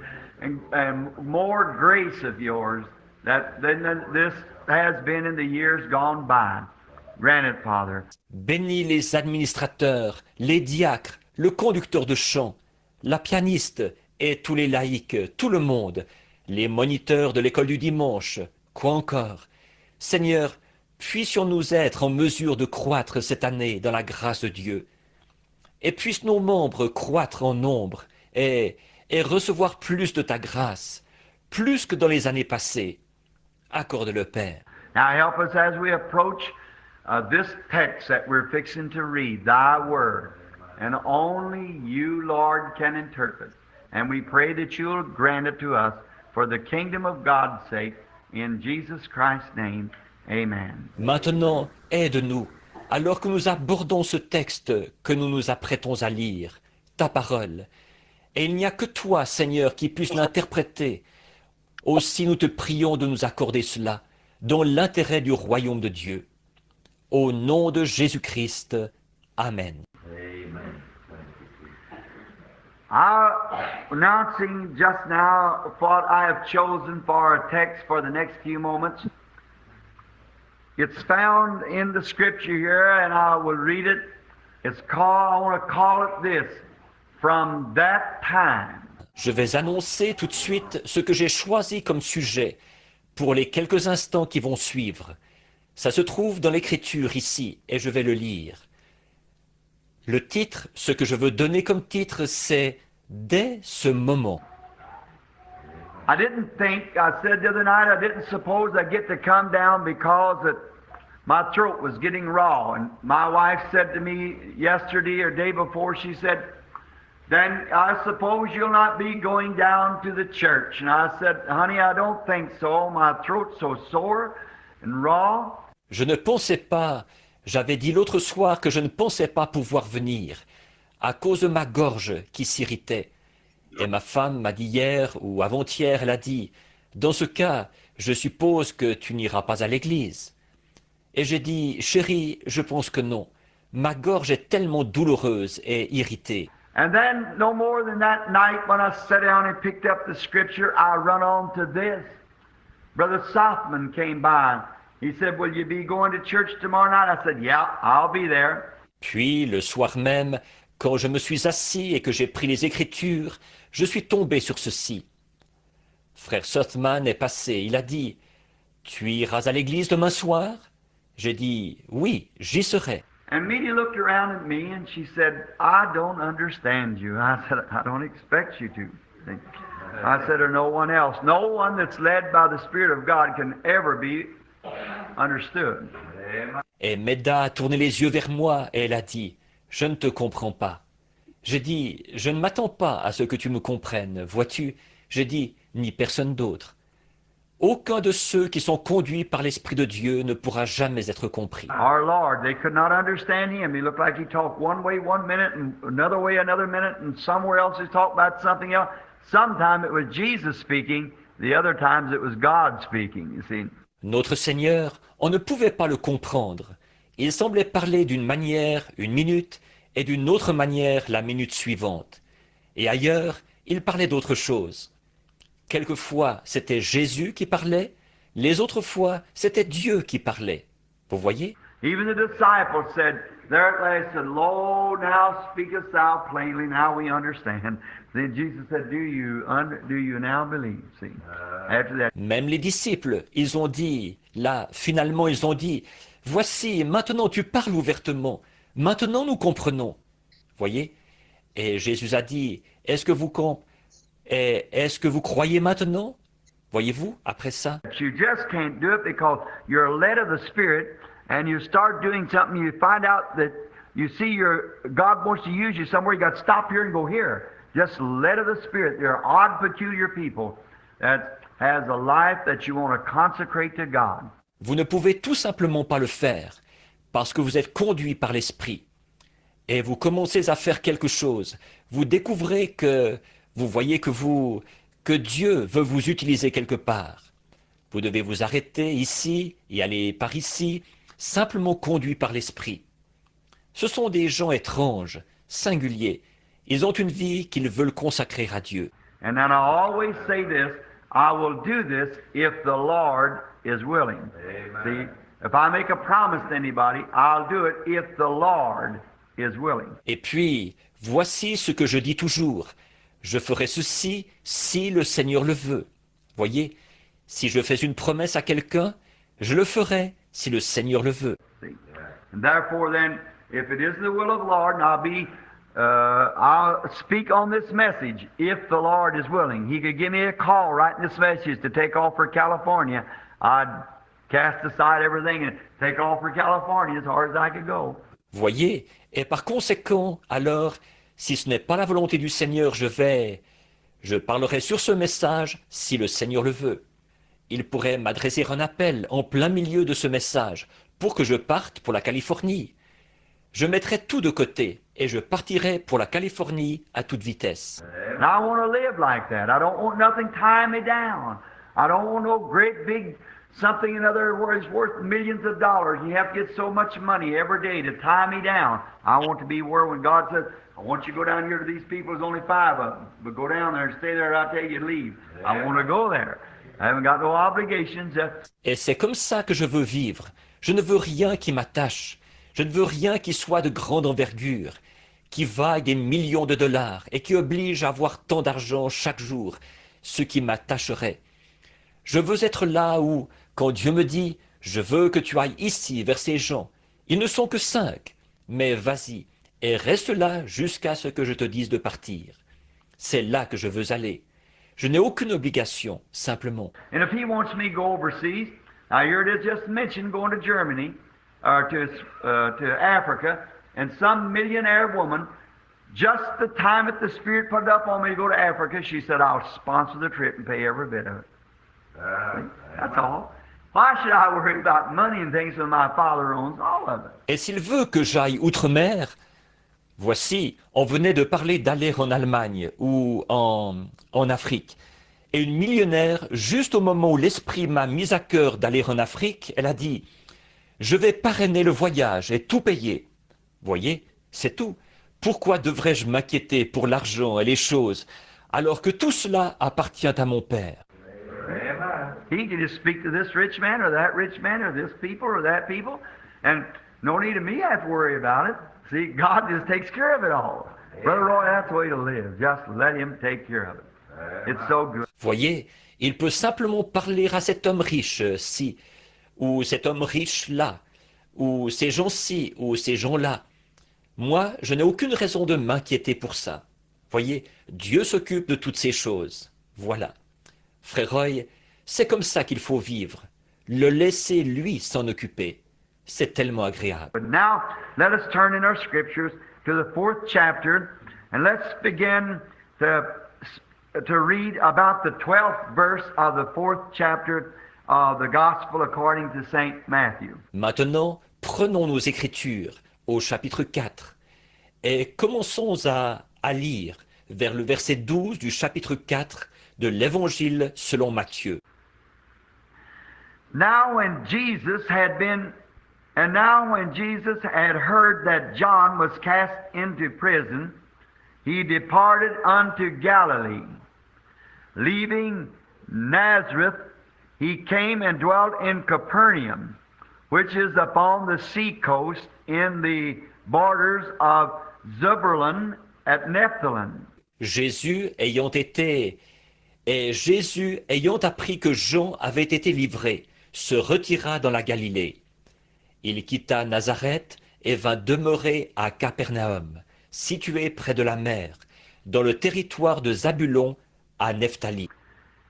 more grace of Yours than this has been in the years gone by. Grant it, Father. Bénis les administrateurs, les diacres, le conducteur de chant, la pianiste et tous les laïcs, tout le monde, les moniteurs de l'école du dimanche, quoi encore. Seigneur, puissions-nous être en mesure de croître cette année dans la grâce de Dieu. Et puissent nos membres croître en nombre et recevoir plus de Ta grâce, plus que dans les années passées. Accorde-le, Père. Now help us as we approach this text that we're fixing to read, Thy Word, and only You, Lord, can interpret. And we pray that You'll grant it to us for the kingdom of God's sake, in Jesus Christ's name, Amen. Maintenant, aide-nous, alors que nous abordons ce texte que nous nous apprêtons à lire, ta parole. Et il n'y a que toi, Seigneur, qui puisse l'interpréter. Aussi nous te prions de nous accorder cela, dans l'intérêt du royaume de Dieu. Au nom de Jésus-Christ, Amen. Announcing just now what I have chosen for our text for the next few moments. It's found in the scripture here, and I will read it. It's called, I want to call it this, From That Time. Je vais annoncer tout de suite ce que j'ai choisi comme sujet pour les quelques instants qui vont suivre. Ça se trouve dans l'écriture ici, et je vais le lire. Le titre, ce que je veux donner comme titre, c'est « Dès ce moment ». I didn't think, I said the other night, I didn't suppose I'd get to come down because my throat was getting raw. And my wife said to me yesterday or day before, she said, then I suppose you'll not be going down to the church. And I said, honey, I don't think so. My throat's so sore and raw. Je ne pensais pas, j'avais dit l'autre soir que je ne pensais pas pouvoir venir, à cause de ma gorge qui s'irritait. Et ma femme m'a dit hier ou avant-hier, elle a dit, dans ce cas, je suppose que tu n'iras pas à l'église. Et j'ai dit, chérie, je pense que non. Ma gorge est tellement douloureuse et irritée. And then, no more than that night, when I sat down and picked up the scripture, I run on to this. Brother Southman came by. He said, will you be going to church tomorrow night? I said, yeah, I'll be there. Puis, le soir même, quand je me suis assis et que j'ai pris les Écritures, je suis tombé sur ceci. Frère Southman est passé, il a dit, « Tu iras à l'église demain soir ?» J'ai dit, « Oui, j'y serai. » And Meady looked around at me and she said, I don't understand you. I said, I don't expect you to. I said, or no one else. No one that's led by the Spirit of God can ever be understood. Et Meda a tourné les yeux vers moi et elle a dit, « Je ne te comprends pas. » J'ai dit, « Je ne m'attends pas à ce que tu me comprennes, vois-tu ?» J'ai dit, « Ni personne d'autre. » Aucun de ceux qui sont conduits par l'Esprit de Dieu ne pourra jamais être compris. Our Lord, they could not understand him. He looked like he talked one way one minute and another way another minute, and somewhere else he talked about something else. Sometimes it was Jesus speaking, the other times it was God speaking, you see. Notre Seigneur, on ne pouvait pas le comprendre. Il semblait parler d'une manière une minute et d'une autre manière la minute suivante. Et ailleurs, il parlait d'autre chose. Quelquefois, c'était Jésus qui parlait, les autres fois, c'était Dieu qui parlait. Vous voyez? Even the disciples said, there at last said, Lo, now speakest thou plainly, now we understand. Then Jesus said, do you now believe? See, after that. Même les disciples, ils ont dit, là, finalement, ils ont dit, voici, maintenant tu parles ouvertement, maintenant nous comprenons. Voyez? Et Jésus a dit, est-ce que vous croyez maintenant? Voyez-vous, après ça? You just can't do it because you're led of the Spirit and you start doing something, you find out that you see God wants to use you somewhere, you got to stop here and go here. Just led of the Spirit. They're odd, peculiar people that has a life that you want to consecrate to God. Vous ne pouvez tout simplement pas le faire parce que vous êtes conduit par l'Esprit. Et vous commencez à faire quelque chose. Vous découvrez que vous voyez que Dieu veut vous utiliser quelque part. Vous devez vous arrêter ici et aller par ici, simplement conduit par l'Esprit. Ce sont des gens étranges, singuliers. Ils ont une vie qu'ils veulent consacrer à Dieu. And then I always say this, I will do this if the Lord is willing. See, if I make a promise to anybody, I'll do it if the Lord is willing. Et puis, voici ce que je dis toujours. Je ferai ceci si le Seigneur le veut. Voyez, si je fais une promesse à quelqu'un, je le ferai si le Seigneur le veut. And therefore then, if it is the will of the Lord, and I'll speak on this message if the Lord is willing. He could give me a call right in this message to take off for California. I'd cast aside everything and take off for California as hard as I could go. Voyez, et par conséquent, alors, si ce n'est pas la volonté du Seigneur, je parlerai sur ce message si le Seigneur le veut. Il pourrait m'adresser un appel en plein milieu de ce message pour que je parte pour la Californie. Je mettrai tout de côté et je partirai pour la Californie à toute vitesse. And I want to live like that. I don't want nothing tying me down. I don't want no great big something in other words worth millions of dollars. You have to get so much money every day to tie me down. I want to be where when God says, I want you to go down here to these people, there's only 5 of them, but go down there and stay there, I'll tell you to leave. I want to go there. I haven't got no obligations. Et c'est comme ça que je veux vivre. Je ne veux rien qui m'attache. Je ne veux rien qui soit de grande envergure, qui vaille des millions de dollars et qui oblige à avoir tant d'argent chaque jour, ce qui m'attacherait. Je veux être là où, quand Dieu me dit « Je veux que tu ailles ici vers ces gens », ils ne sont que 5, mais vas-y et reste là jusqu'à ce que je te dise de partir. C'est là que je veux aller. Je n'ai aucune obligation, simplement. And if he wants me to go overseas, now here it is just mentioned going to Germany, or to Africa, and some millionaire woman, just the time that the Spirit put it up on me to go to Africa, she said, I'll sponsor the trip and pay every bit of it. That's all. Why should I worry about money and things when my Father owns all of it? Et s'il veut que j'aille outre-mer, voici, on venait de parler d'aller en Allemagne ou en Afrique. Et une millionnaire, juste au moment où l'Esprit m'a mis à cœur d'aller en Afrique, elle a dit « Je vais parrainer le voyage et tout payer. » Voyez, c'est tout. Pourquoi devrais-je m'inquiéter pour l'argent et les choses, alors que tout cela appartient à mon Père? He can just speak to this rich man or that rich man or this people or that people, and no need of me to have to worry about it. See, God just takes care of it all. Brother Roy, that's the way to live. Just let him take care of it. It's so good. Voyez, il peut simplement parler à cet homme riche-ci, ou cet homme riche-là, ou ces gens-ci, ou ces gens-là. Moi, je n'ai aucune raison de m'inquiéter pour ça. Voyez, Dieu s'occupe de toutes ces choses. Voilà. Frère Roy, c'est comme ça qu'il faut vivre. Le laisser, lui, s'en occuper. C'est tellement agréable. But now, let us turn in our scriptures to the 4th chapter, and let's begin to read about the 12th verse of the 4th chapter of the Gospel according to Saint Matthew. Maintenant, prenons nos Écritures au chapitre 4 et commençons à lire vers le verset 12 du chapitre 4 de l'Évangile selon Matthieu. Now when Jesus had heard that John was cast into prison, he departed unto Galilee. Leaving Nazareth, he came and dwelt in Capernaum, which is upon the sea coast in the borders of Zebulun at Nephthalim. Jésus ayant appris que Jean avait été livré, se retira dans la Galilée. Il quitta Nazareth et vint demeurer à Capernaum, situé près de la mer, dans le territoire de Zabulon à Nephtali.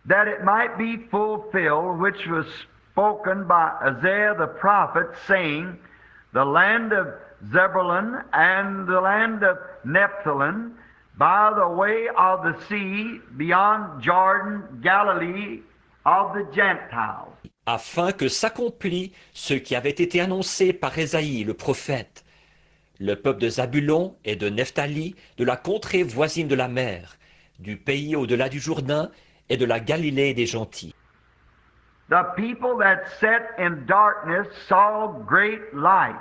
That it might be fulfilled, which was spoken by Isaiah the prophet, saying, the land of Zebulun and the land of Nephthalim, by the way of the sea, beyond Jordan, Galilee of the Gentiles. Afin que s'accomplît ce qui avait été annoncé par Ésaïe le prophète. Le peuple de Zabulon et de Nephtali, de la contrée voisine de la mer, du pays au-delà du Jourdain et de la Galilée des gentils. The people that sat in darkness saw great light,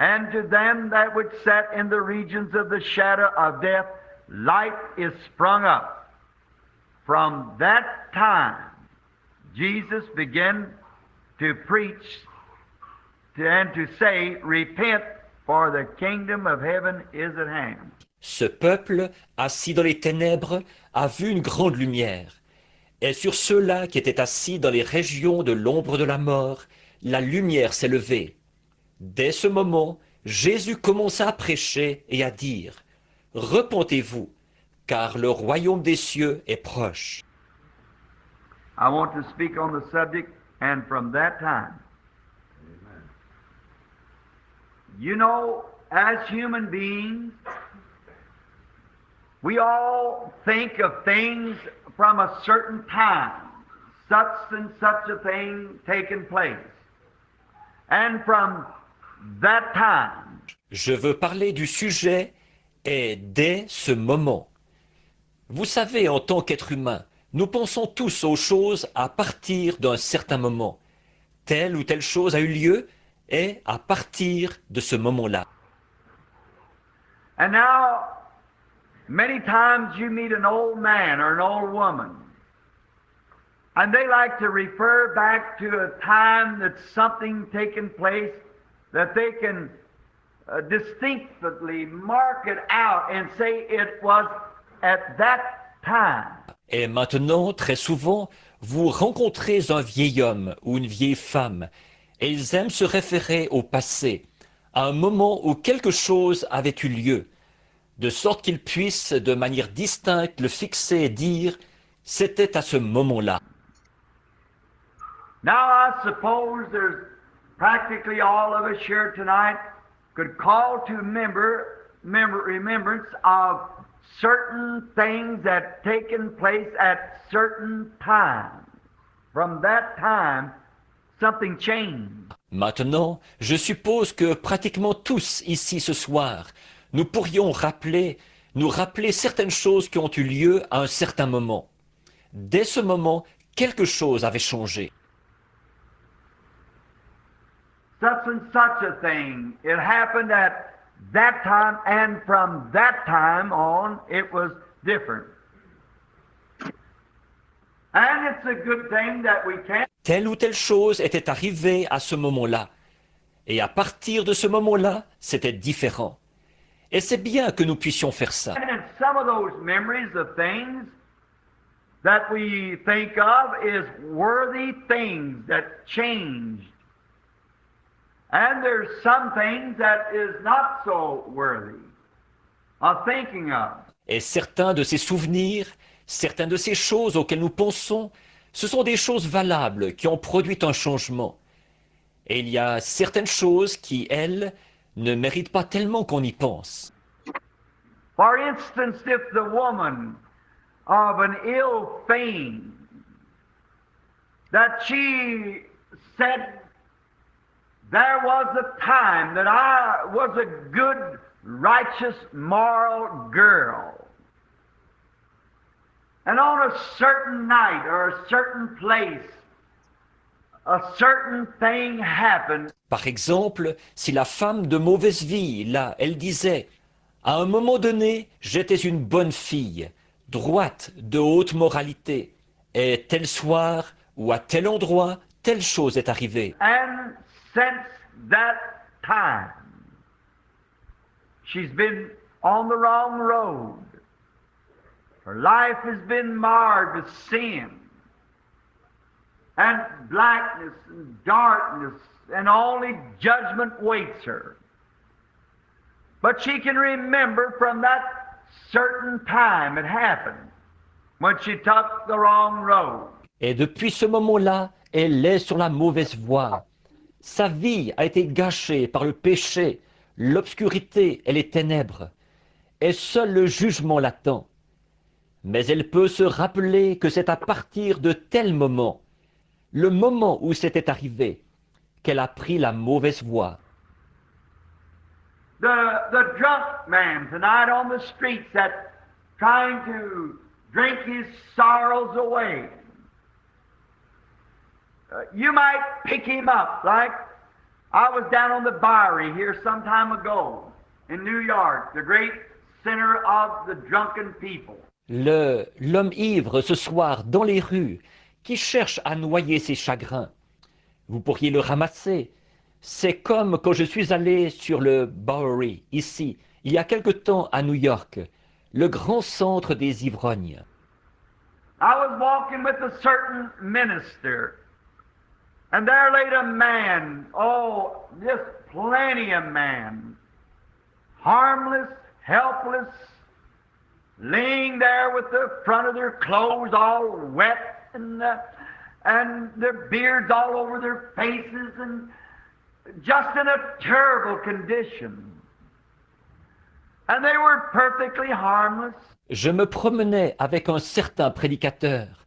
and to them that would sat in the regions of the shadow of death, light is sprung up. From that time, Jesus began to preach and to say, repent, for the kingdom of heaven is at hand. Ce peuple, assis dans les ténèbres, a vu une grande lumière. Et sur ceux-là qui étaient assis dans les régions de l'ombre de la mort, la lumière s'est levée. Dès ce moment, Jésus commença à prêcher et à dire « Repentez-vous, car le royaume des cieux est proche. » I want to speak on the subject And from that time, Amen. you know, as human beings, we all think of things from a certain time, such and such a thing taking place. And from that time, Je veux parler du sujet et dès ce moment. Vous savez, en tant qu'être humain, nous pensons tous aux choses à partir d'un certain moment. Telle ou telle chose a eu lieu et à partir de ce moment-là. and now, many times you meet an old man or an old woman, and they like to refer back to a time that's something taken place that they can distinctly mark it out and say it was at that time. Et maintenant, très souvent, vous rencontrez un vieil homme ou une vieille femme, et ils aiment se référer au passé, à un moment où quelque chose avait eu lieu, de sorte qu'ils puissent, de manière distincte, le fixer et dire « c'était à ce moment-là ». Now I suppose there's practically all of us here tonight could call to remembrance of certain things that taken place at certain times. From that time, something changed. Maintenant, je suppose que pratiquement tous ici ce soir, nous pourrions nous rappeler certaines choses qui ont eu lieu à un certain moment. Dès ce moment, quelque chose avait changé. Such and such a thing. It happened at that time, and from that time on, it was different. And it's a good thing that we can't. Telle ou telle chose était arrivée à ce moment-là. Et à partir de ce moment-là, c'était différent. Et c'est bien que nous puissions faire ça. And some of those memories of things that we think of is worthy things that changed. And there's some things that is not so worthy of thinking of. Et certains de ces souvenirs, certaines de ces choses auxquelles nous pensons, ce sont des choses valables qui ont produit un changement. Et il y a certaines choses qui, elles, ne méritent pas tellement qu'on y pense. For instance, if the woman of an ill fame, that she said, there was a time that I was a good, righteous, moral girl. And on a certain night or a certain place, a certain thing happened. Par exemple, si la femme de mauvaise vie, là, elle disait « À un moment donné, j'étais une bonne fille, droite, de haute moralité, et tel soir ou à tel endroit, telle chose est arrivée. » And since that time, she's been on the wrong road. Her life has been marred with sin and blackness and darkness, and only judgment waits her. But she can remember from that certain time it happened, when she took the wrong road. Et depuis ce moment-là, elle est sur la mauvaise voie. Sa vie a été gâchée par le péché, l'obscurité et les ténèbres. Et seul le jugement l'attend. Mais elle peut se rappeler que c'est à partir de tel moment, le moment où c'était arrivé, qu'elle a pris la mauvaise voie. The drunk man tonight on the streets that's trying to drink his sorrows away. You might pick him up, like I was down on the Bowery here some time ago in New York, the great center of the drunken people. L'homme ivre ce soir dans les rues, qui cherche à noyer ses chagrins. Vous pourriez le ramasser. C'est comme quand je suis allé sur le Bowery, ici, il y a quelque temps à New York, le grand centre des ivrognes. I was walking with a certain minister, and there laid a man, oh, just plenty of man, harmless, helpless, laying there with the front of their clothes all wet, and and their beards all over their faces, and just in a terrible condition. And they were perfectly harmless. Je me promenais avec un certain prédicateur,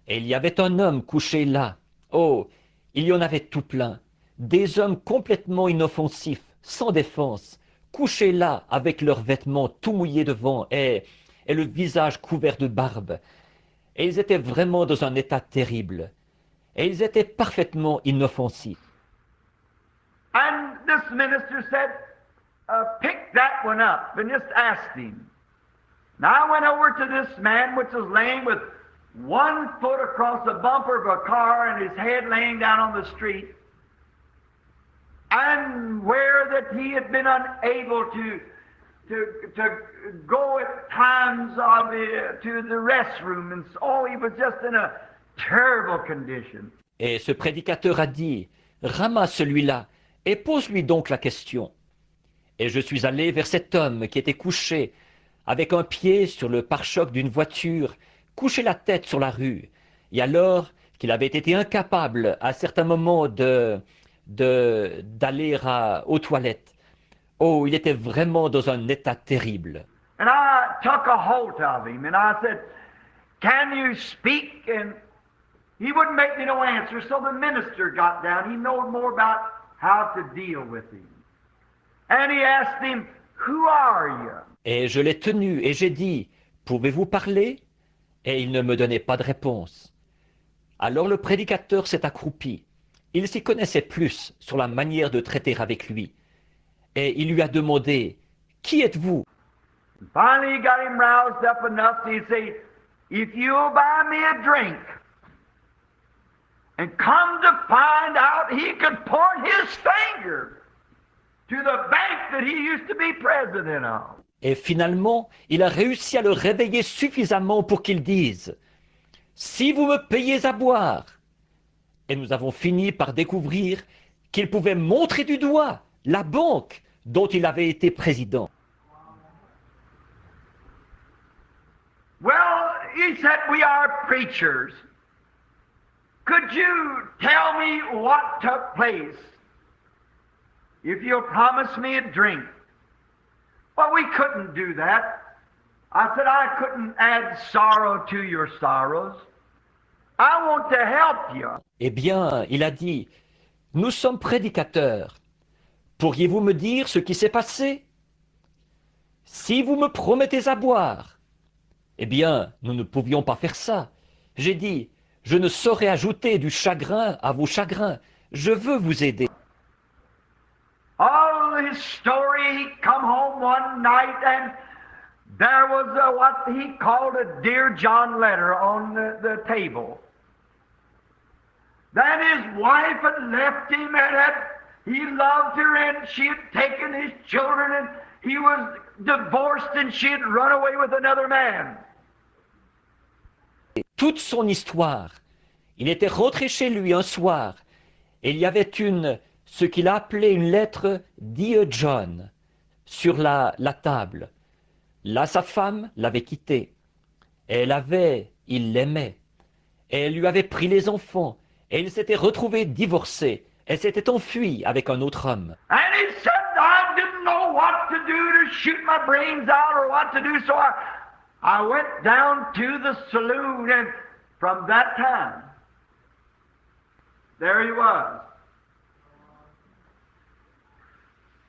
et il y avait un homme couché là. Oh, il y en avait tout plein. Des hommes complètement inoffensifs, sans défense, couchés là avec leurs vêtements tout mouillés devant et le visage couvert de barbe. Et ils étaient vraiment dans un état terrible. Et ils étaient parfaitement inoffensifs. And this minister said, pick that one up and just ask him. Now I went over to this man which was laying with 1 foot across the bumper of a car and his head laying down on the street, and where that he had been unable to go at times to the restroom, and so he was just in a terrible condition. Et ce prédicateur a dit, ramasse celui-là et pose-lui donc la question. Et je suis allé vers cet homme qui était couché, avec un pied sur le pare-choc d'une voiture, couché la tête sur la rue, et alors qu'il avait été incapable à certains moments d'aller aux toilettes. Oh, il était vraiment dans un état terrible. And I took a hold of him and I said, can you speak? And he wouldn't make me no answer, so the minister got down. He knowed more about how to deal with him. And he asked him, who are you? Et je l'ai tenu et j'ai dit, pouvez-vous parler? Et il ne me donnait pas de réponse. Alors le prédicateur s'est accroupi. Il s'y connaissait plus sur la manière de traiter avec lui. Et il lui a demandé, qui êtes-vous? Finally, he got him roused up enough to say, if you'll buy me a drink, and come to find out he could point his finger to the bank that he used to be president of. Et finalement, il a réussi à le réveiller suffisamment pour qu'il dise « Si vous me payez à boire !» Et nous avons fini par découvrir qu'il pouvait montrer du doigt la banque dont il avait été président. Well, he said, we are preachers. Could you tell me what took place if you'll promise me a drink? Well, we couldn't do that. I said, I couldn't add sorrow to your sorrows. I want to help you. Eh bien, il a dit, nous sommes prédicateurs. Pourriez-vous me dire ce qui s'est passé? Si vous me promettez à boire. Eh bien, nous ne pouvions pas faire ça. J'ai dit, je ne saurais ajouter du chagrin à vos chagrins. Je veux vous aider. Oh, his story, he come home one night and there was what he called a Dear John letter on the table. Then his wife had left him and he loved her and she had taken his children and he was divorced and she had run away with another man. Toute son histoire. Il était rentré chez lui un soir et il y avait ce qu'il a appelé une lettre Dear John sur la table. Là, sa femme l'avait quitté. Il l'aimait. Et elle lui avait pris les enfants. Et il s'était retrouvé divorcé. Elle s'était enfuie avec un autre homme. And he said, I didn't know what to do to shoot my brains out or what to do, so I went down to the saloon, and from that time, there he was.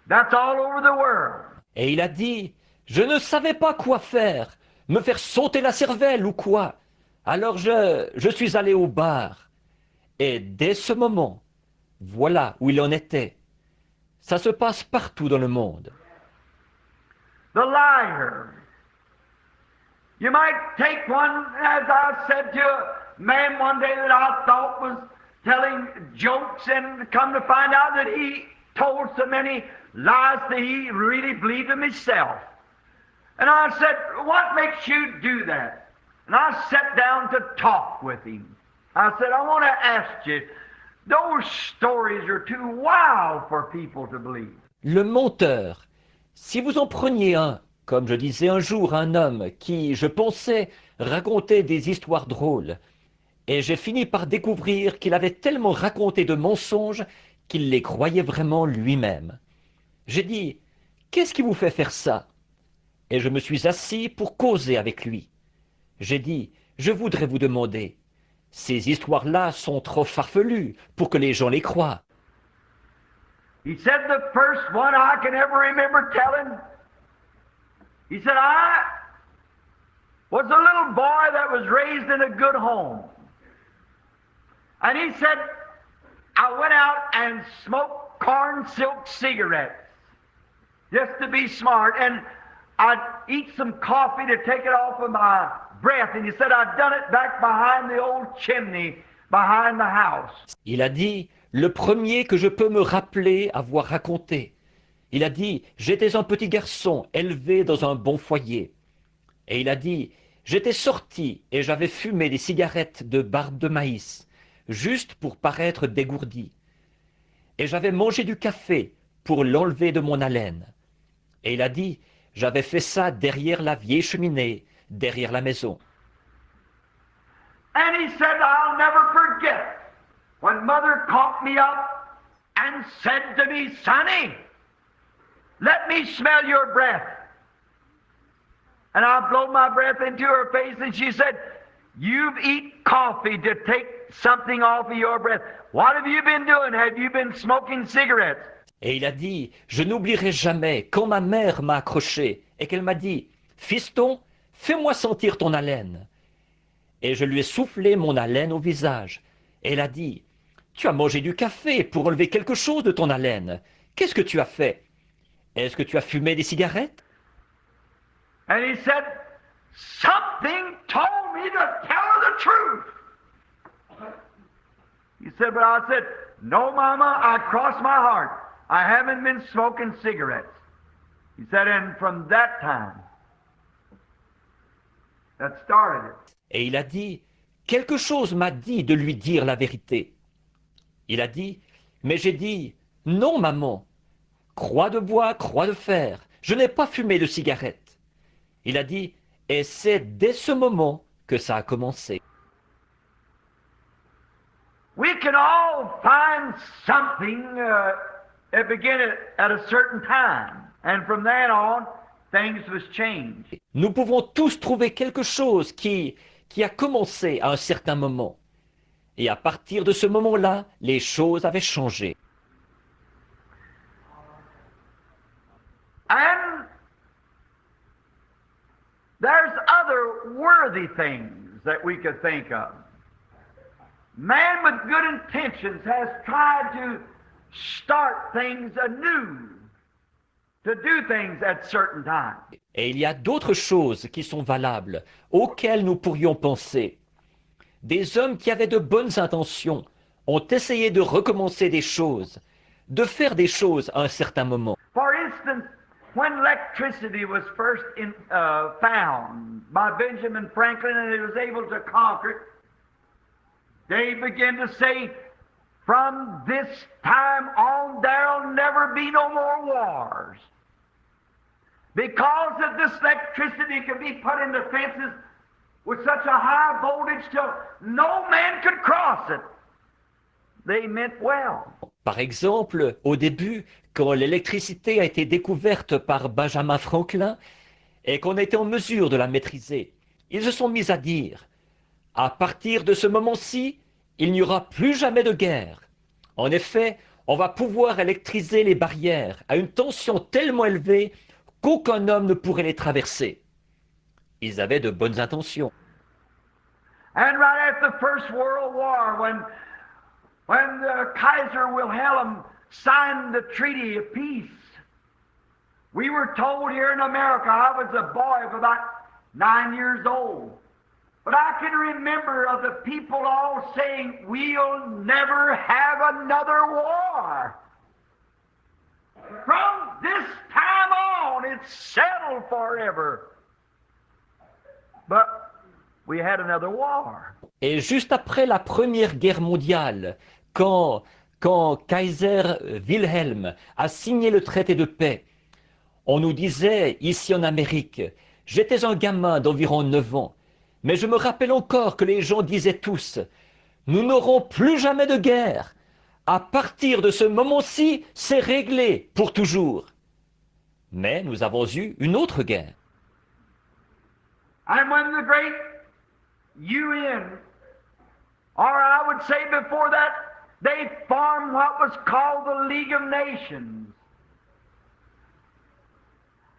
That's all over the world. Et il a dit, je ne savais pas quoi faire, me faire sauter la cervelle ou quoi. Alors je suis allé au bar. Et dès ce moment, voilà où il en était. Ça se passe partout dans le monde. The liar. You might take one, as I said to a man one day that I thought was telling jokes, and come to find out that he told so many lies that he really believed them himself. And I said, what makes you do that? And I sat down to talk with him. I said, I want to ask you, those stories are too wild for people to believe. Le menteur. Si vous en preniez un, comme je disais un jour à un homme qui, je pensais, racontait des histoires drôles, Et j'ai fini par découvrir qu'il avait tellement raconté de mensonges qu'il les croyait vraiment lui-même. J'ai dit, « Qu'est-ce qui vous fait faire ça ?» Et je me suis assis pour causer avec lui. J'ai dit, « Je voudrais vous demander, ces histoires-là sont trop farfelues pour que les gens les croient. » He said the first one I can ever remember telling, he said, I was a little boy that was raised in a good home. And he said, I went out and smoked corn silk cigarettes just to be smart, and I'd eat some coffee to take it off of my breath. And he said, I'd done it back behind the old chimney behind the house. Il a dit, le premier que je peux me rappeler avoir raconté. Il a dit, j'étais un petit garçon élevé dans un bon foyer. Et il a dit, j'étais sorti et j'avais fumé des cigarettes de barbe de maïs, juste pour paraître dégourdi. Et j'avais mangé du café pour l'enlever de mon haleine. Et il a dit, j'avais fait ça derrière la vieille cheminée, derrière la maison. And he said, I'll never forget when Mother caught me up and said to me, Sonny, let me smell your breath. And I blow my breath into her face and she said, you've eaten coffee to take something off of your breath. What have you been doing? Have you been smoking cigarettes? Et il a dit, je n'oublierai jamais quand ma mère m'a accroché et qu'elle m'a dit, fiston, fais-moi sentir ton haleine. Et je lui ai soufflé mon haleine au visage. Et elle a dit, tu as mangé du café pour enlever quelque chose de ton haleine. Qu'est-ce que tu as fait? Est-ce que tu as fumé des cigarettes? And he said, something told me to tell her the truth. He said, but I said, no, Mama, I crossed my heart. I haven't been smoking cigarettes. He said, and from that time, that started it. Et il a dit, quelque chose m'a dit de lui dire la vérité. Il a dit, mais j'ai dit, non, maman, croix de bois, croix de fer, je n'ai pas fumé de cigarette. Il a dit, et c'est dès ce moment que ça a commencé. We can all find something that began at a certain time. And from then on, things was changed. Nous pouvons tous trouver quelque chose qui a commencé à un certain moment. Et à partir de ce moment-là, les choses avaient changé. And there's other worthy things that we could think of. Man with good intentions has tried to start things anew, to do things at certain times. Et il y a d'autres choses qui sont valables, auxquelles nous pourrions penser. Des hommes qui avaient de bonnes intentions ont essayé de recommencer des choses, de faire des choses à un certain moment. For instance, when electricity was first found by Benjamin Franklin and he was able to conquer it, they began to say, from this time on, there'll never be no more wars. Because of this electricity could be put into fences with such a high voltage till no man could cross it. They meant well. Par exemple, au début, quand l'électricité a été découverte par Benjamin Franklin et qu'on était en mesure de la maîtriser, ils se sont mis à dire, à partir de ce moment-ci, il n'y aura plus jamais de guerre. En effet, on va pouvoir électriser les barrières à une tension tellement élevée qu'aucun homme ne pourrait les traverser. Ils avaient de bonnes intentions. And right after the First World War, when the Kaiser Wilhelm signed the Treaty of Peace, we were told here in America, I was a boy of about 9 years old, but I can remember of the people all saying, we'll never have another war. From this time on, it's settled forever. But we had another war. Et juste après la Première Guerre mondiale, quand Kaiser Wilhelm a signé le traité de paix, on nous disait ici en Amérique, j'étais un gamin d'environ 9 ans, Mais je me rappelle encore que les gens disaient tous, « Nous n'aurons plus jamais de guerre. À partir de ce moment-ci, c'est réglé pour toujours. » Mais nous avons eu une autre guerre. And when the great UN, or I would say before that, they formed what was called the League of Nations.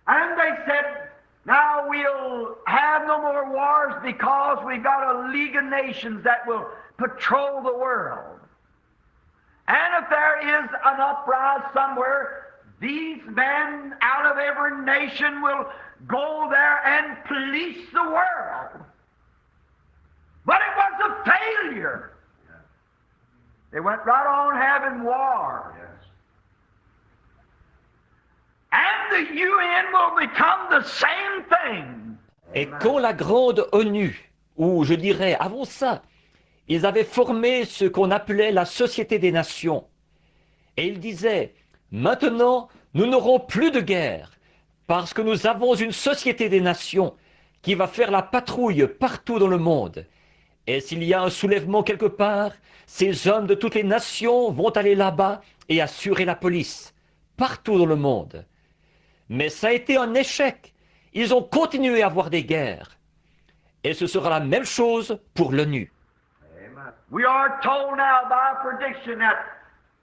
And they said, now we'll have no more wars because we've got a League of Nations that will patrol the world. And if there is an uprising somewhere, these men out of every nation will go there and police the world. But it was a failure. They went right on having war. And the UN will become the same thing. Et quand la grande ONU, ou je dirais avant ça, ils avaient formé ce qu'on appelait la Société des Nations, et ils disaient, maintenant, nous n'aurons plus de guerre, parce que nous avons une Société des Nations qui va faire la patrouille partout dans le monde. Et s'il y a un soulèvement quelque part, ces hommes de toutes les nations vont aller là-bas et assurer la police, partout dans le monde. Mais ça a été un échec. Ils ont continué à avoir des guerres. Et ce sera la même chose pour l'ONU. We are told now by prediction that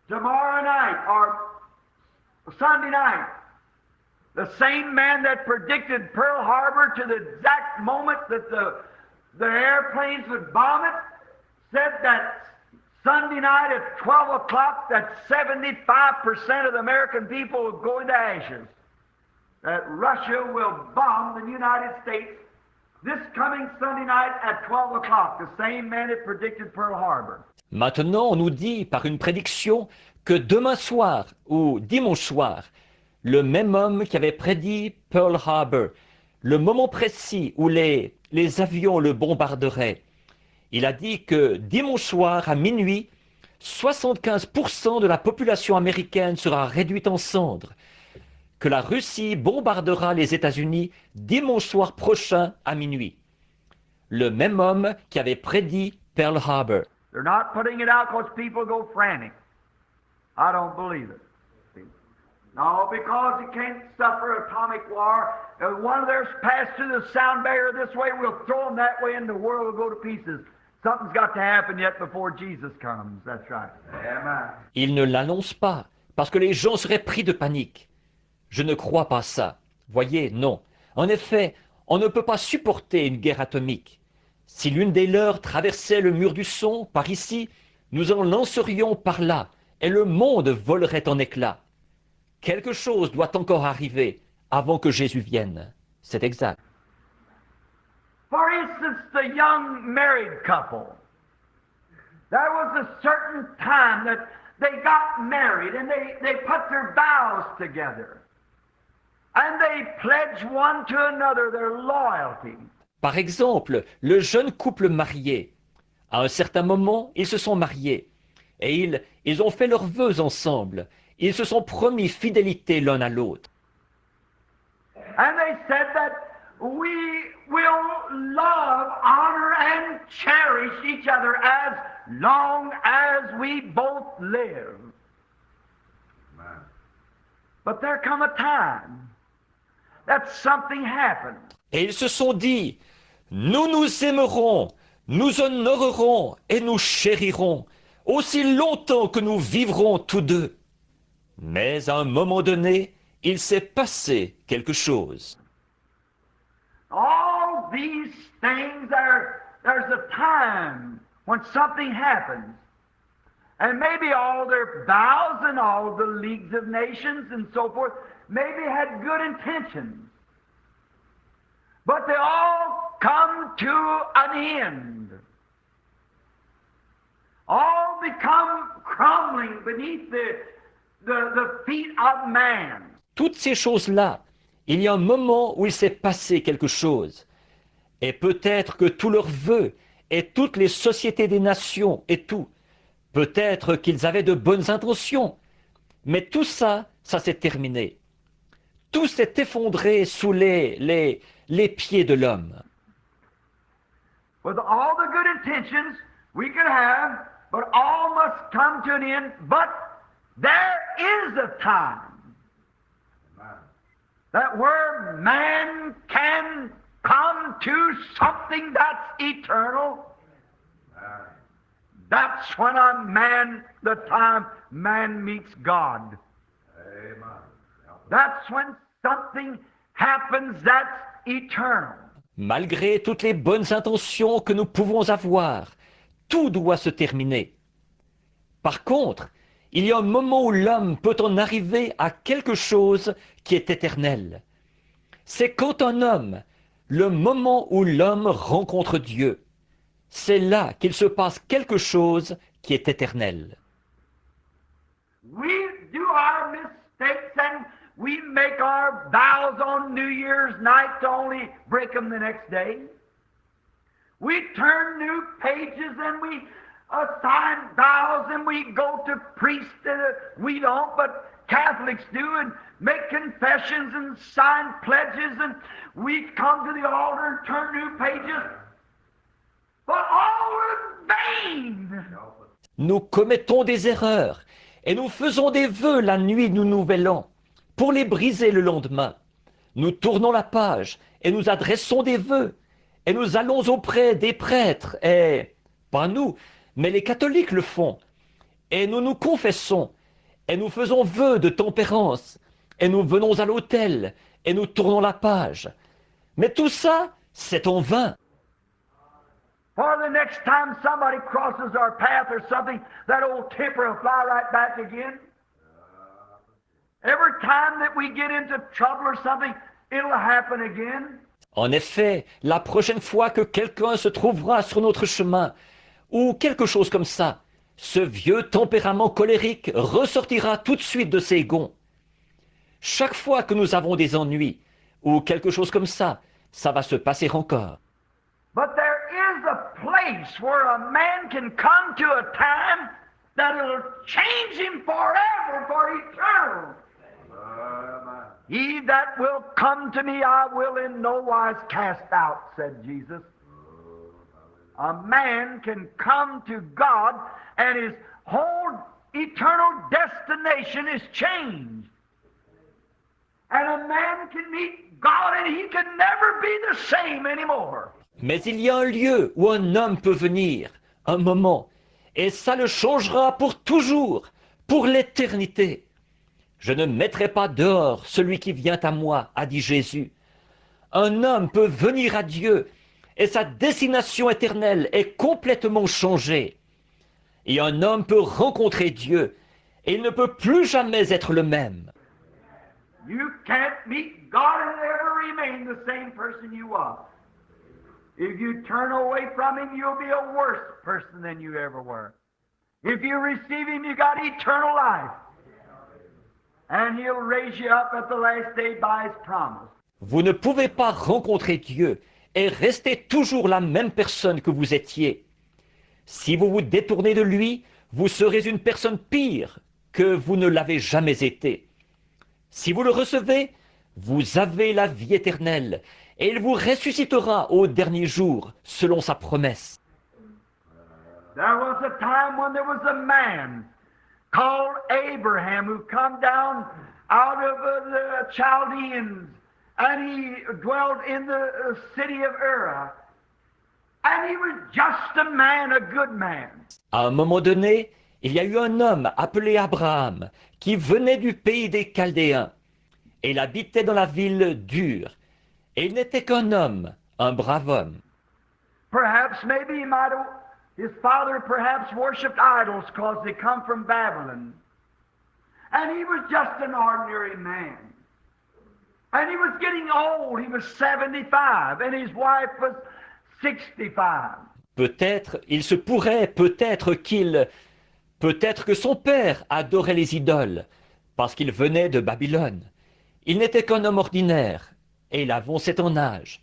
tomorrow night or Sunday night, the same man that predicted Pearl Harbor to the exact moment that the airplanes would bomb it, said that Sunday night at 12 o'clock that 75% of the American people will go into ashes. That Russia will bomb the United States this coming Sunday night at 12 o'clock, the same man that predicted Pearl Harbor. Maintenant, on nous dit par une prédiction que demain soir ou dimanche soir, le même homme qui avait prédit Pearl Harbor, le moment précis où les avions le bombarderaient, il a dit que dimanche soir à minuit, 75% de la population américaine sera réduite en cendres, que la Russie bombardera les États-Unis dimanche soir prochain à minuit. Le même homme qui avait prédit Pearl Harbor. They're not putting it out because people go frantic. I don't believe it. No, because you can't suffer atomic war. If one of theirs passed through the sound barrier this way, we'll throw them that way and the world will go to pieces. Something's got to happen yet before Jesus comes. That's right. Amen. Il ne l'annonce pas, parce que les gens seraient pris de panique. Je ne crois pas ça. Voyez, non. En effet, on ne peut pas supporter une guerre atomique. Si l'une des leurs traversait le mur du son, par ici, nous en lancerions par là, et le monde volerait en éclats. Quelque chose doit encore arriver avant que Jésus vienne. C'est exact. For instance, the young married couple. There was a certain time that they got married and they put their vows together. And they pledged one to another their loyalty. Par exemple, le jeune couple marié. À un certain moment, ils se sont mariés. Et ils ont fait leurs vœux ensemble. Ils se sont promis fidélité l'un à l'autre. And they said that we will love, honor, and cherish each other as long as we both live. But there come a time that something happened. Et ils se sont dit, nous nous aimerons, nous honorerons et nous chérirons aussi longtemps que nous vivrons tous deux. Mais à un moment donné, il s'est passé quelque chose. All these things, there's a time when something happens. And maybe all their vows and all the leagues of nations and so forth maybe had good intentions. But they all come to an end. All become crumbling beneath the feet of man. Toutes ces choses-là, il y a un moment où il s'est passé quelque chose. Et peut-être que tous leurs vœux et toutes les sociétés des nations et tout, peut-être qu'ils avaient de bonnes intentions, mais tout ça, ça s'est terminé. Tout s'est effondré sous les pieds de l'homme. with all the good intentions we can have, but all must come to an end. But there is a time that where man can come to something that's eternal. That's when the time man meets God. That's when something happens that's eternal. Malgré toutes les bonnes intentions que nous pouvons avoir, tout doit se terminer. Par contre, il y a un moment où l'homme peut en arriver à quelque chose qui est éternel. C'est quand un homme, le moment où l'homme rencontre Dieu, c'est là qu'il se passe quelque chose qui est éternel. We do our mistakes and we make our vows on New Year's night to only break them the next day. We turn new pages and we sign vows and we go to priests. We don't, but Catholics do, and make confessions and sign pledges, and we come to the altar and turn new pages. But all in vain. Nous commettons des erreurs et nous faisons des vœux la nuit du Nouvel An pour les briser le lendemain. Nous tournons la page et nous adressons des vœux et nous allons auprès des prêtres et, pas nous, mais les catholiques le font. Et nous nous confessons et nous faisons vœu de tempérance et nous venons à l'autel et nous tournons la page. Mais tout ça, c'est en vain. For the next time somebody crosses our path or something, that old temper will fly right back again. Every time that we get into trouble or something, it'll happen again. En effet, la prochaine fois que quelqu'un se trouvera sur notre chemin, ou quelque chose comme ça, ce vieux tempérament colérique ressortira tout de suite de ses gonds. Chaque fois que nous avons des ennuis, ou quelque chose comme ça va se passer encore. But there is a place where a man can come to a time that will change him forever, for eternal. He that will come to me, I will in no wise cast out, said Jesus. A man can come to God and his whole eternal destination is changed. And a man can meet God and he can never be the same anymore. Mais il y a un lieu où un homme peut venir, un moment, et ça le changera pour toujours, pour l'éternité. Je ne mettrai pas dehors celui qui vient à moi, a dit Jésus. Un homme peut venir à Dieu et sa destination éternelle est complètement changée. Et un homme peut rencontrer Dieu et il ne peut plus jamais être le même. You can't meet God and ever remain the same person you are. If you turn away from Him, you'll be a worse person than you ever were. If you receive Him, you got eternal life. And He'll raise you up at the last day by His promise. Vous ne pouvez pas rencontrer Dieu et rester toujours la même personne que vous étiez. Si vous vous détournez de lui, vous serez une personne pire que vous ne l'avez jamais été. Si vous le recevez, vous avez la vie éternelle et il vous ressuscitera au dernier jour, selon sa promesse. There was a time when there was a man called Abraham who come down out of the Chaldeans, and he dwelt in the city of Ur. And he was just a man, a good man. À un moment donné, il y a eu un homme appelé Abraham qui venait du pays des Chaldéens et il habitait dans la ville d'Ur. Et il n'était qu'un homme, un brave homme. Perhaps maybe his father perhaps worshipped idols because they come from Babylon. And he was just an ordinary man. And he was getting old. He was 75 and his wife was 65. Peut-être que son père adorait les idoles, parce qu'il venait de Babylone. Il n'était qu'un homme ordinaire, et il avançait en âge.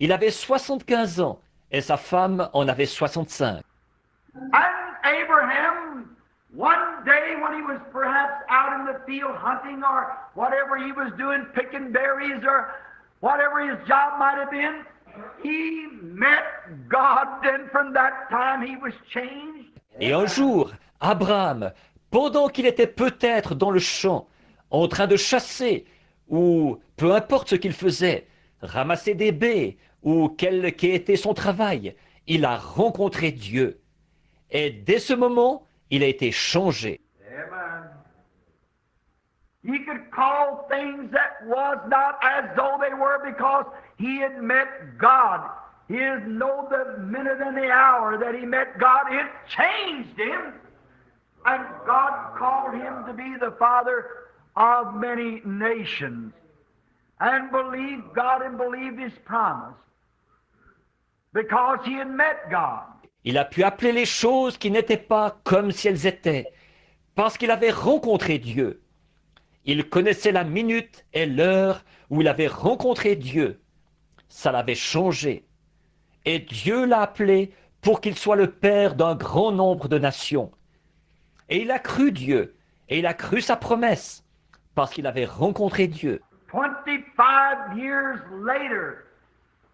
Il avait 75 ans, et sa femme en avait 65. And Abraham, one day when he was perhaps out in the field hunting or whatever he was doing, picking berries or whatever his job might have been, He met God, and from that time he was changed. Et un jour, Abraham, pendant qu'il était peut-être dans le champ, en train de chasser, ou peu importe ce qu'il faisait, ramasser des baies, ou quel qu'ait été son travail, il a rencontré Dieu. Et dès ce moment, il a été changé. Amen. He could call things that was not as though they were because he had met God. He didn't know the minute and the hour that he met God. It changed him. And God called him to be the father of many nations. And believed God and believed his promise. Because he had met God. Il a pu appeler les choses qui n'étaient pas comme si elles étaient, parce qu'il avait rencontré Dieu. Il connaissait la minute et l'heure où il avait rencontré Dieu. Ça l'avait changé. Et Dieu l'a appelé pour qu'il soit le père d'un grand nombre de nations. Et il a cru Dieu, et il a cru sa promesse, parce qu'il avait rencontré Dieu. 25 years later,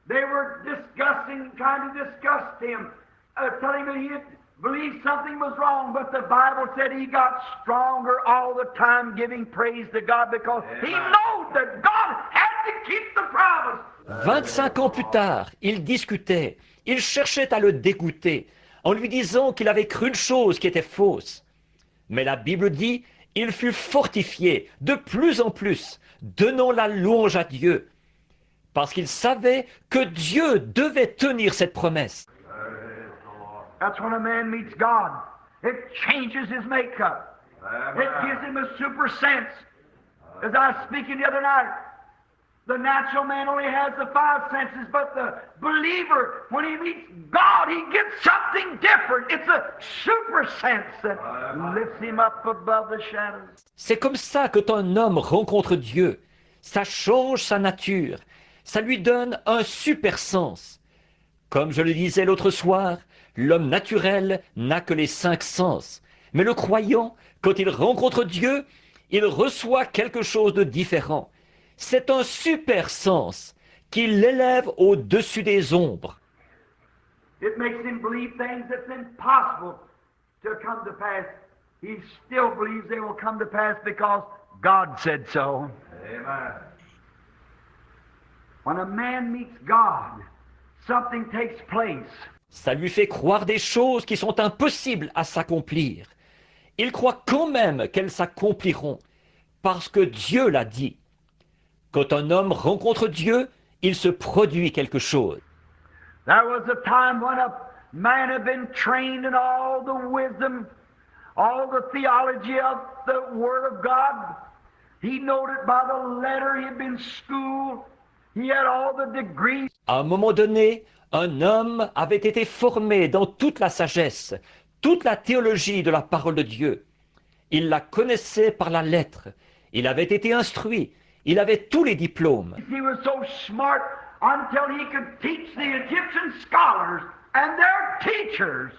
they were discussing, trying to discuss him, telling him he had believed something was wrong, but the Bible said he got stronger all the time, giving praise to God because he knows that God had to keep the promise. 25 ans plus tard, il discutait, il cherchait à le dégoûter, en lui disant qu'il avait cru une chose qui était fausse. Mais la Bible dit, il fut fortifié de plus en plus, donnant la louange à Dieu, parce qu'il savait que Dieu devait tenir cette promesse. That's when a man meets God. It changes his makeup. It gives him a super sense. As I was speaking the other night, the natural man only has the 5 senses, but the believer, when he meets God, he gets something different. It's a super sense that lifts him up above the shadows. C'est comme ça que quand un homme rencontre Dieu. Ça change sa nature. Ça lui donne un super sens. Comme je le disais l'autre soir, l'homme naturel n'a que les 5 sens. Mais le croyant, quand il rencontre Dieu, il reçoit quelque chose de différent. C'est un super sens qui l'élève au-dessus des ombres. It makes him believe things that's impossible to come to pass. He still believes they will come to pass because God said so. Amen. When a man meets God, something takes place. Ça lui fait croire des choses qui sont impossibles à s'accomplir. Il croit quand même qu'elles s'accompliront, parce que Dieu l'a dit. Quand un homme rencontre Dieu, il se produit quelque chose. There was a time when a man had been trained in all the wisdom, all the theology of the Word of God. He knowed it by the letter. He had been schooled. He had all the degrees. À un moment donné, un homme avait été formé dans toute la sagesse, toute la théologie de la parole de Dieu. Il la connaissait par la lettre. Il avait été instruit. Il avait tous les diplômes. He was so smart until he could teach the Egyptian scholars and their teachers.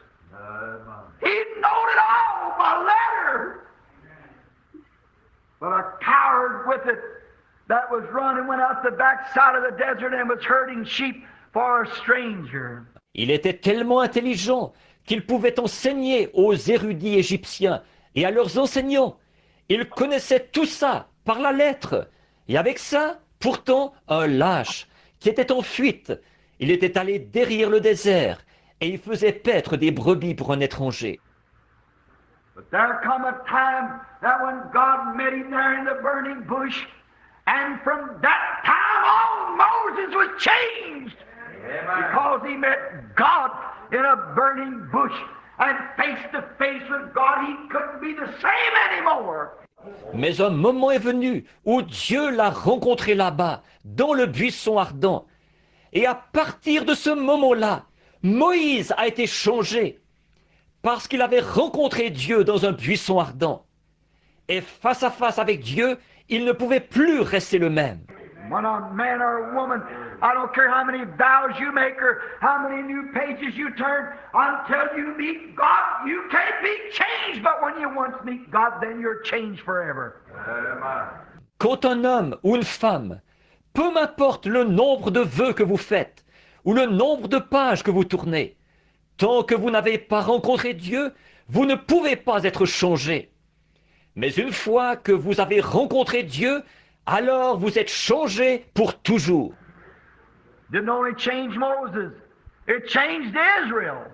He knowed it all by letter. But a coward with it that was running went out the backside of the desert and was herding sheep for a stranger. Il était tellement intelligent qu'il pouvait enseigner aux érudits égyptiens et à leurs enseignants. Il connaissait tout ça par la lettre. Et avec ça, pourtant, un lâche qui était en fuite. Il était allé derrière le désert et il faisait paître des brebis pour un étranger. But there come a time that when God met him there in the burning bush, and from that time on, Moses was changed. Because he met God in a burning bush, and face to face with God, he couldn't be the same anymore. Mais un moment est venu où Dieu l'a rencontré là-bas, dans le buisson ardent. Et à partir de ce moment-là, Moïse a été changé, parce qu'il avait rencontré Dieu dans un buisson ardent. Et face à face avec Dieu, il ne pouvait plus rester le même. When a man or a woman, I don't care how many vows you make or how many new pages you turn, until you meet God, you can't be changed. But when you once meet God, then you're changed forever. Quand un homme ou une femme, peu m'importe le nombre de vœux que vous faites, ou le nombre de pages que vous tournez. Tant que vous n'avez pas rencontré Dieu, vous ne pouvez pas être changé. Mais une fois que vous avez rencontré Dieu, alors vous êtes changé pour toujours. Didn't only change Moses, it changed Israel.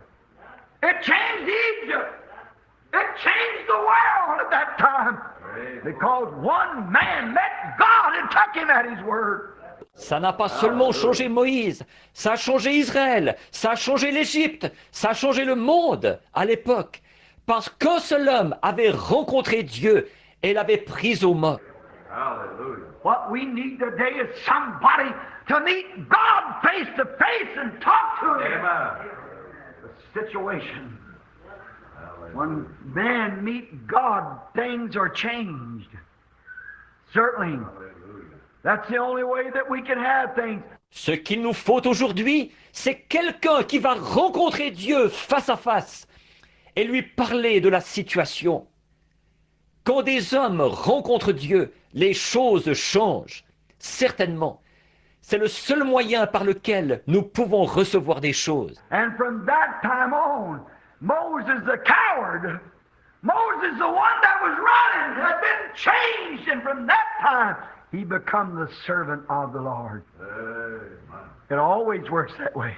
It changed Egypt. It changed the world at that time. Because one man met God and took him at his word. Ça n'a pas seulement changé Moïse, ça a changé Israël, ça a changé l'Égypte, ça a changé le monde à l'époque. Parce qu'un seul homme avait rencontré Dieu et l'avait pris au mot. Hallelujah. What we need today is somebody to meet God face to face and talk to him. Amen. The situation. When men meet God, things are changed. Certainly. That's the only way that we can have things. Ce qu'il nous faut aujourd'hui, c'est quelqu'un qui va rencontrer Dieu face à face et lui parler de la situation. Quand des hommes rencontrent Dieu, les choses changent. Certainement. C'est le seul moyen par lequel nous pouvons recevoir des choses. And from that time on, Moses the coward, Moses the one that was running, had been changed. And from that time, he become the servant of the Lord. Amen. It always works that way.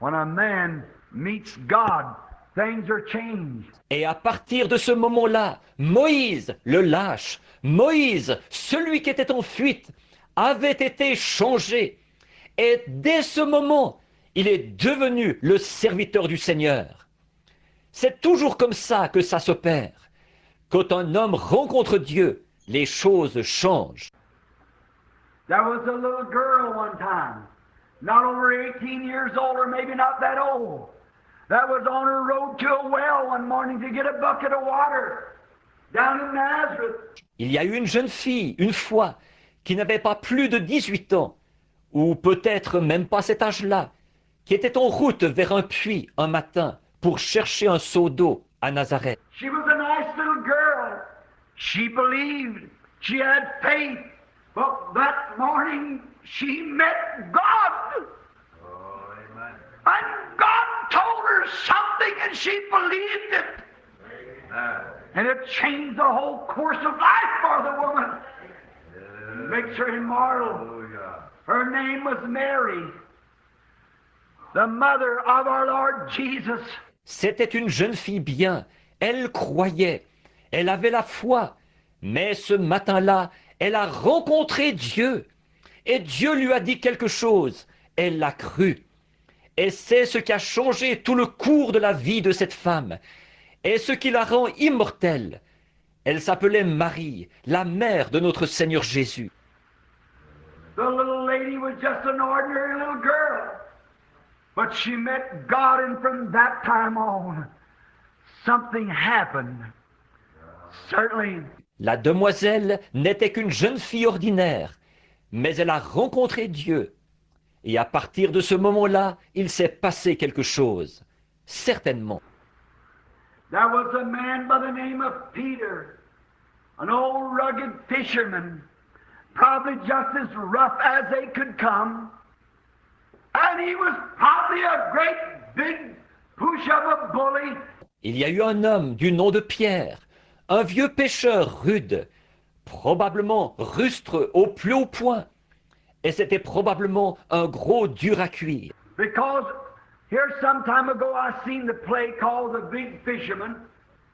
When a man meets God, things are changed. Et à partir de ce moment-là, Moïse, le lâche, Moïse, celui qui était en fuite, avait été changé. Et dès ce moment, il est devenu le serviteur du Seigneur. C'est toujours comme ça que ça s'opère. Quand un homme rencontre Dieu, les choses changent. There was a little girl one time, not over 18 years old, or maybe not that old, that was on her road to a well one morning to get a bucket of water down in Nazareth. Il y a eu une jeune fille, une fois, qui n'avait pas plus de 18 ans, ou peut-être même pas cet âge-là, qui était en route vers un puits un matin pour chercher un seau d'eau à Nazareth. She was a nice little girl. She believed. She had faith. But that morning she met God. Oh, amen. And God told her something and she believed it. Amen. And it changed the whole course of life for the woman. Makes her immortal. Hallelujah. Her name was Mary, the mother of our Lord Jesus. C'était une jeune fille bien, elle croyait, elle avait la foi, mais ce matin-là, elle a rencontré Dieu, et Dieu lui a dit quelque chose, elle l'a cru. Et c'est ce qui a changé tout le cours de la vie de cette femme, et ce qui la rend immortelle. Elle s'appelait Marie, la mère de notre Seigneur Jésus. The little lady was just an ordinary little girl. But she met God, and from that time on, something happened. Certainly. La demoiselle n'était qu'une jeune fille ordinaire, mais elle a rencontré Dieu. Et à partir de ce moment-là, il s'est passé quelque chose. Certainement. There was a man by the name of Peter, an old rugged fisherman, probably just as rough as they could come. And he was probably a great big push of a bully. Il y a eu un homme du nom de Pierre, un vieux pêcheur rude, probablement rustre au plus haut point. Et c'était probablement un gros dur à cuire. Because here some time ago I seen the play called The Big Fisherman,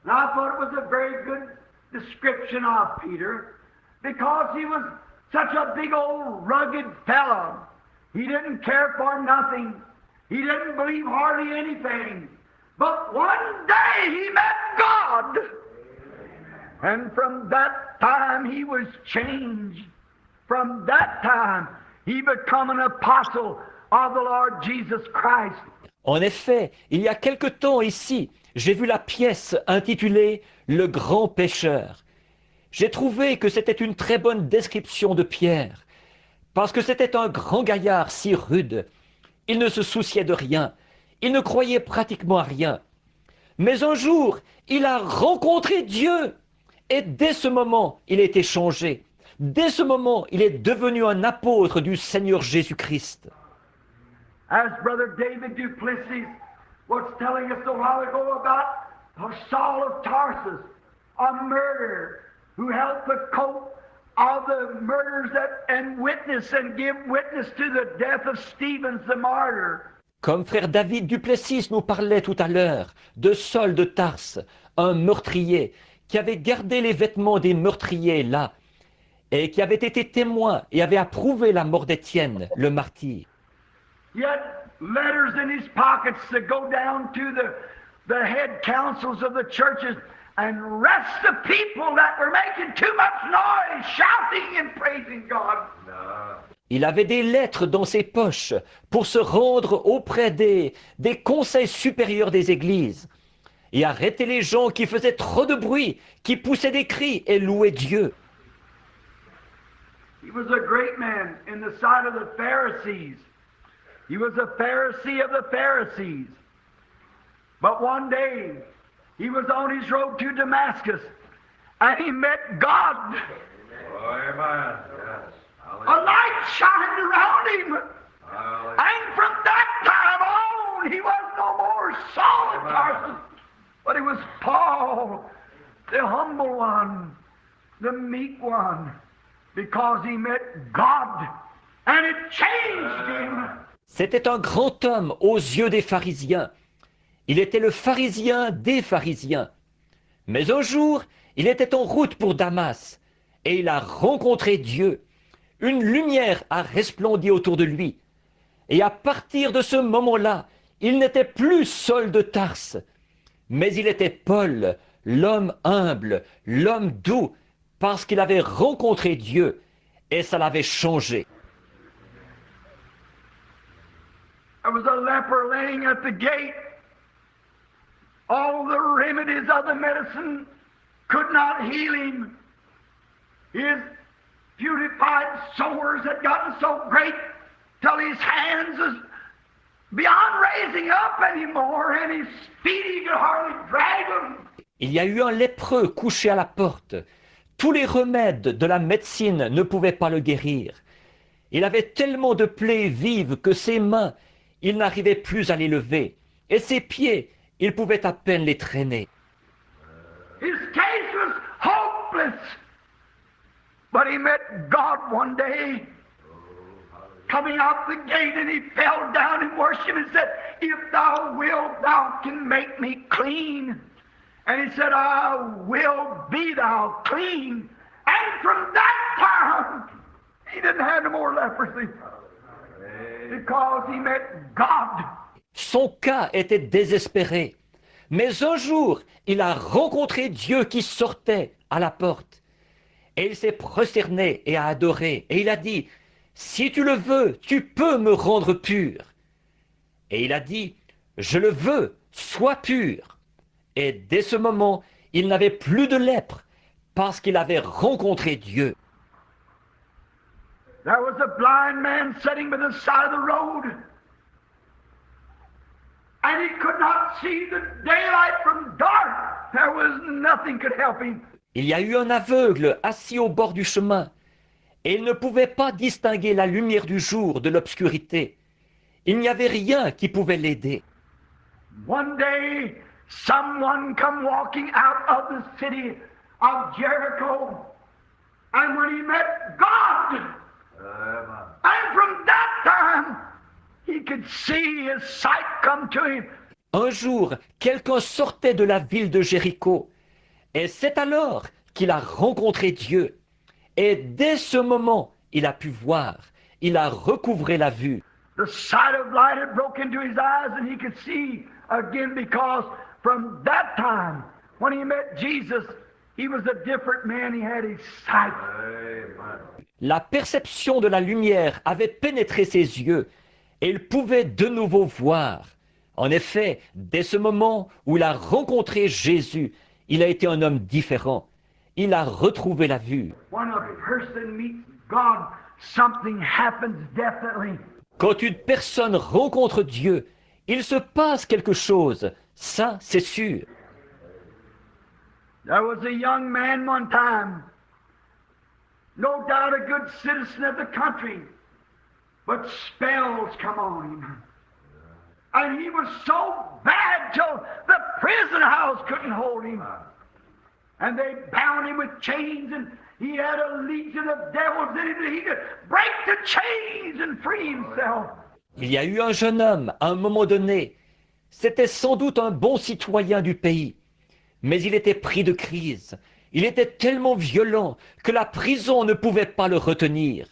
and I thought it was a very good description of Peter, because he was such a big old rugged fellow. He didn't care for nothing. He didn't believe hardly anything. But one day he met God. And from that time he was changed. From that time he became an apostle of the Lord Jesus Christ. En effet, il y a quelque temps ici, j'ai vu la pièce intitulée « Le grand pêcheur ». J'ai trouvé que c'était une très bonne description de Pierre. Parce que c'était un grand gaillard si rude. Il ne se souciait de rien. Il ne croyait pratiquement à rien. Mais un jour, il a rencontré Dieu. Et dès ce moment, il a été changé. Dès ce moment, il est devenu un apôtre du Seigneur Jésus-Christ. As Brother David Duplessis was telling us a while ago about Saul of Tarsus, a murderer who helped the coat of the murderers and witness and give witness to the death of Stephen the martyr. Comme frère David Duplessis nous parlait tout à l'heure de Saul de Tarse, un meurtrier qui avait gardé les vêtements des meurtriers là et qui avait été témoin et avait approuvé la mort d'Étienne, le martyr. He had letters in his pockets to go down to the head councils of the churches and arrest the people that were making too much noise, shouting and praising God. Il avait des lettres dans ses poches pour se rendre auprès des conseils supérieurs des églises et arrêter les gens qui faisaient trop de bruit, qui poussaient des cris et louaient Dieu. He was a great man in the sight of the Pharisees. He was a Pharisee of the Pharisees. But one day, he was on his road to Damascus, and he met God. Oh, amen. Yes. A light shined around him. Hallelujah. And from that time on, he was no more Saul of Tarsus, but he was Paul, the humble one, the meek one, because he met God, and it changed him. C'était un grand homme aux yeux des pharisiens. Il était le pharisien des pharisiens. Mais un jour, il était en route pour Damas, et il a rencontré Dieu. Une lumière a resplendi autour de lui. Et à partir de ce moment-là, il n'était plus Saul de Tarse, mais il était Paul, l'homme humble, l'homme doux, parce qu'il avait rencontré Dieu, et ça l'avait changé. There was a leper laying at the gate. All the remedies of the medicine could not heal him. His beautified sores had gotten so great till his hands was beyond raising up anymore, and his feet he could hardly drag them. Il y a eu un lépreux couché à la porte. Tous les remèdes de la médecine ne pouvaient pas le guérir. Il avait tellement de plaies vives que ses mains, il n'arrivait plus à les lever. Et ses pieds, il pouvait à peine les traîner. His case was hopeless. But he met God one day, coming out the gate, and he fell down and worshipped and said, "If thou wilt, thou can make me clean." And he said, "I will be thou clean." And from that time, he didn't have no more leprosy, because he met God. Son cas était désespéré. Mais un jour, il a rencontré Dieu qui sortait à la porte. Et il s'est prosterné et a adoré. Et il a dit, « Si tu le veux, tu peux me rendre pur. » Et il a dit, « Je le veux, sois pur. » Et dès ce moment, il n'avait plus de lèpre parce qu'il avait rencontré Dieu. There was a blind man sitting by the side of the road, and he could not see the daylight from dark. There was nothing could help him. Il y a eu un aveugle assis au bord du chemin, et il ne pouvait pas distinguer la lumière du jour de l'obscurité. Il n'y avait rien qui pouvait l'aider. One day, someone come walking out of the city of Jericho, and when he met God, and from that time, he could see his sight come to him. Un jour, quelqu'un sortait de la ville de Jéricho, et c'est alors qu'il a rencontré Dieu. Et dès ce moment, il a pu voir, il a recouvré la vue. The sight of light had broke into his eyes, and he could see again, because from that time, when he met Jesus, he was a different man. He had his sight. La perception de la lumière avait pénétré ses yeux, et il pouvait de nouveau voir. En effet, dès ce moment où il a rencontré Jésus, il a été un homme différent. Il a retrouvé la vue. When a person meets God, something happens definitely. Quand une personne rencontre Dieu, il se passe quelque chose. Ça, c'est sûr. There was a young man one time, no doubt a good citizen of the country, but spells come on him. And he was so bad till the prison house couldn't hold him. And they bound him with chains, and he had a legion of devils in him that he could break the chains and free himself. Il y a eu un jeune homme, à un moment donné. C'était sans doute un bon citoyen du pays. Mais il était pris de crise. Il était tellement violent que la prison ne pouvait pas le retenir.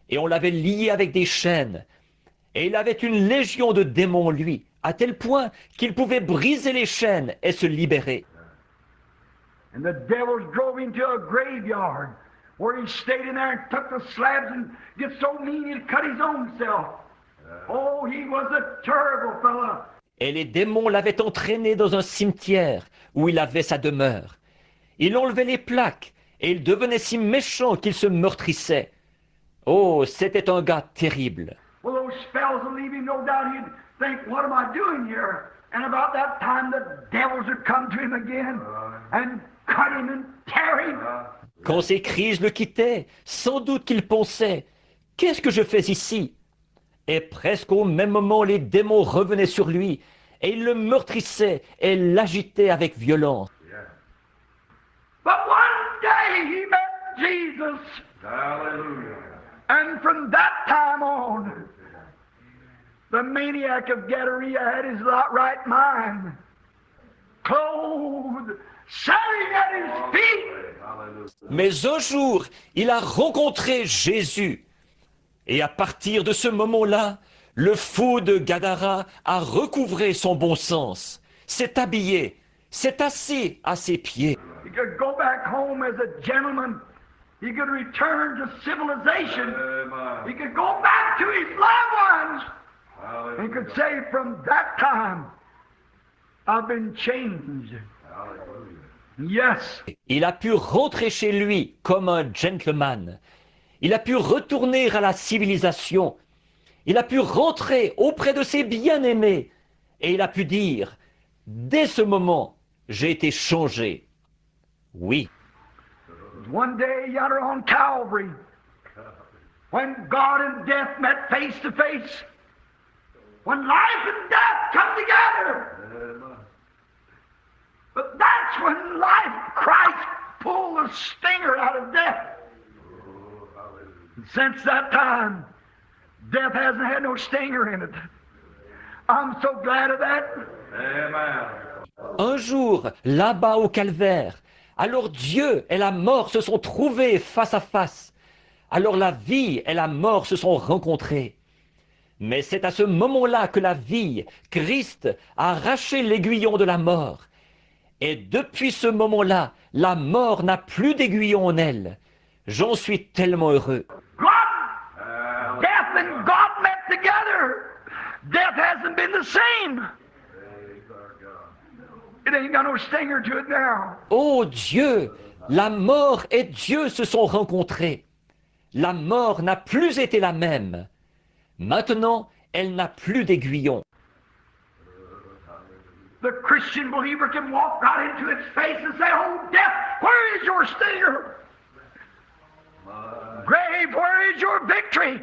Et on l'avait lié avec des chaînes. Et il avait une légion de démons en lui, à tel point qu'il pouvait briser les chaînes et se libérer. And the devils drove him to a graveyard where he stayed in there and took the slabs and get so mean he'd cut his own self. Oh, he was a terrible fellow. Et les démons l'avaient entraîné dans un cimetière où il avait sa demeure. Il enlevait les plaques et il devenait si méchant qu'il se meurtrissait. Oh, c'était un gars terrible. Well, those spells would leave him, no doubt he'd think, what am I doing here? And about that time the devils would come to him again and cut him and tear him. Quand ces crises le quittaient, sans doute qu'il pensait « Qu'est-ce que je fais ici ?» Et presque au même moment, les démons revenaient sur lui et ils le meurtrissaient et l'agitaient avec violence. But one day he met Jesus. Hallelujah. And from that time on, the maniac of Gadarena had his right mind, clothed, sitting at his feet. Hallelujah. Mais un jour, il a rencontré Jésus. Et à partir de ce moment-là, le fou de Gadara a recouvré son bon sens, s'est habillé, s'est assis à ses pieds. He could go back home as a gentleman. He could return to civilization. He Amen. could go back to his loved ones. He Hallelujah. could say, from that time, I've been changed. Hallelujah. Yes. Il a pu rentrer chez lui comme un gentleman. Il a pu retourner à la civilisation. Il a pu rentrer auprès de ses bien-aimés. Et il a pu dire, dès ce moment, j'ai été changé. Oui. One day yonder on Calvary, when God and death met face to face, when life and death come together, Amen. but that's when life, Christ pulled the stinger out of death. Oh, hallelujah. And since that time, death hasn't had no stinger in it. I'm so glad of that. Amen. Un jour, là-bas au calvaire, alors Dieu et la mort se sont trouvés face à face. Alors la vie et la mort se sont rencontrées. Mais c'est à ce moment-là que la vie, Christ, a arraché l'aiguillon de la mort. Et depuis ce moment-là, la mort n'a plus d'aiguillon en elle. J'en suis tellement heureux. God, death and God met together. Death hasn't been the same. Praise our God. It ain't got no stinger to it now. Oh Dieu, la mort et Dieu se sont rencontrés. La mort n'a plus été la même. Maintenant, elle n'a plus d'aiguillon. The Christian believer can walk right into its face and say, oh, death, where is your stinger? Grave, where is your victory?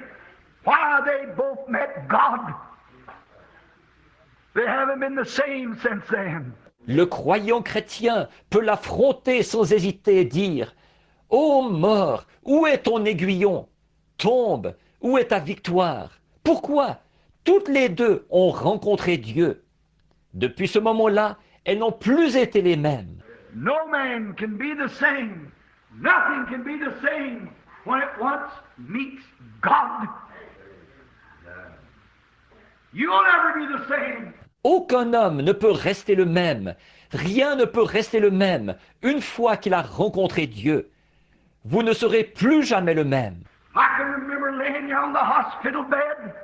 Why, they both met God. They haven't been the same since then. Le croyant chrétien peut l'affronter sans hésiter et dire « Ô mort, où est ton aiguillon? Tombe, où est ta victoire? Pourquoi? Toutes les deux ont rencontré Dieu. Depuis ce moment-là, elles n'ont plus été les mêmes. No man can be the same. Nothing can be the same when it once meets God. You'll never be the same. Aucun homme ne peut rester le même. Rien ne peut rester le même une fois qu'il a rencontré Dieu. Vous ne serez plus jamais le même. I can remember laying here on the hospital bed.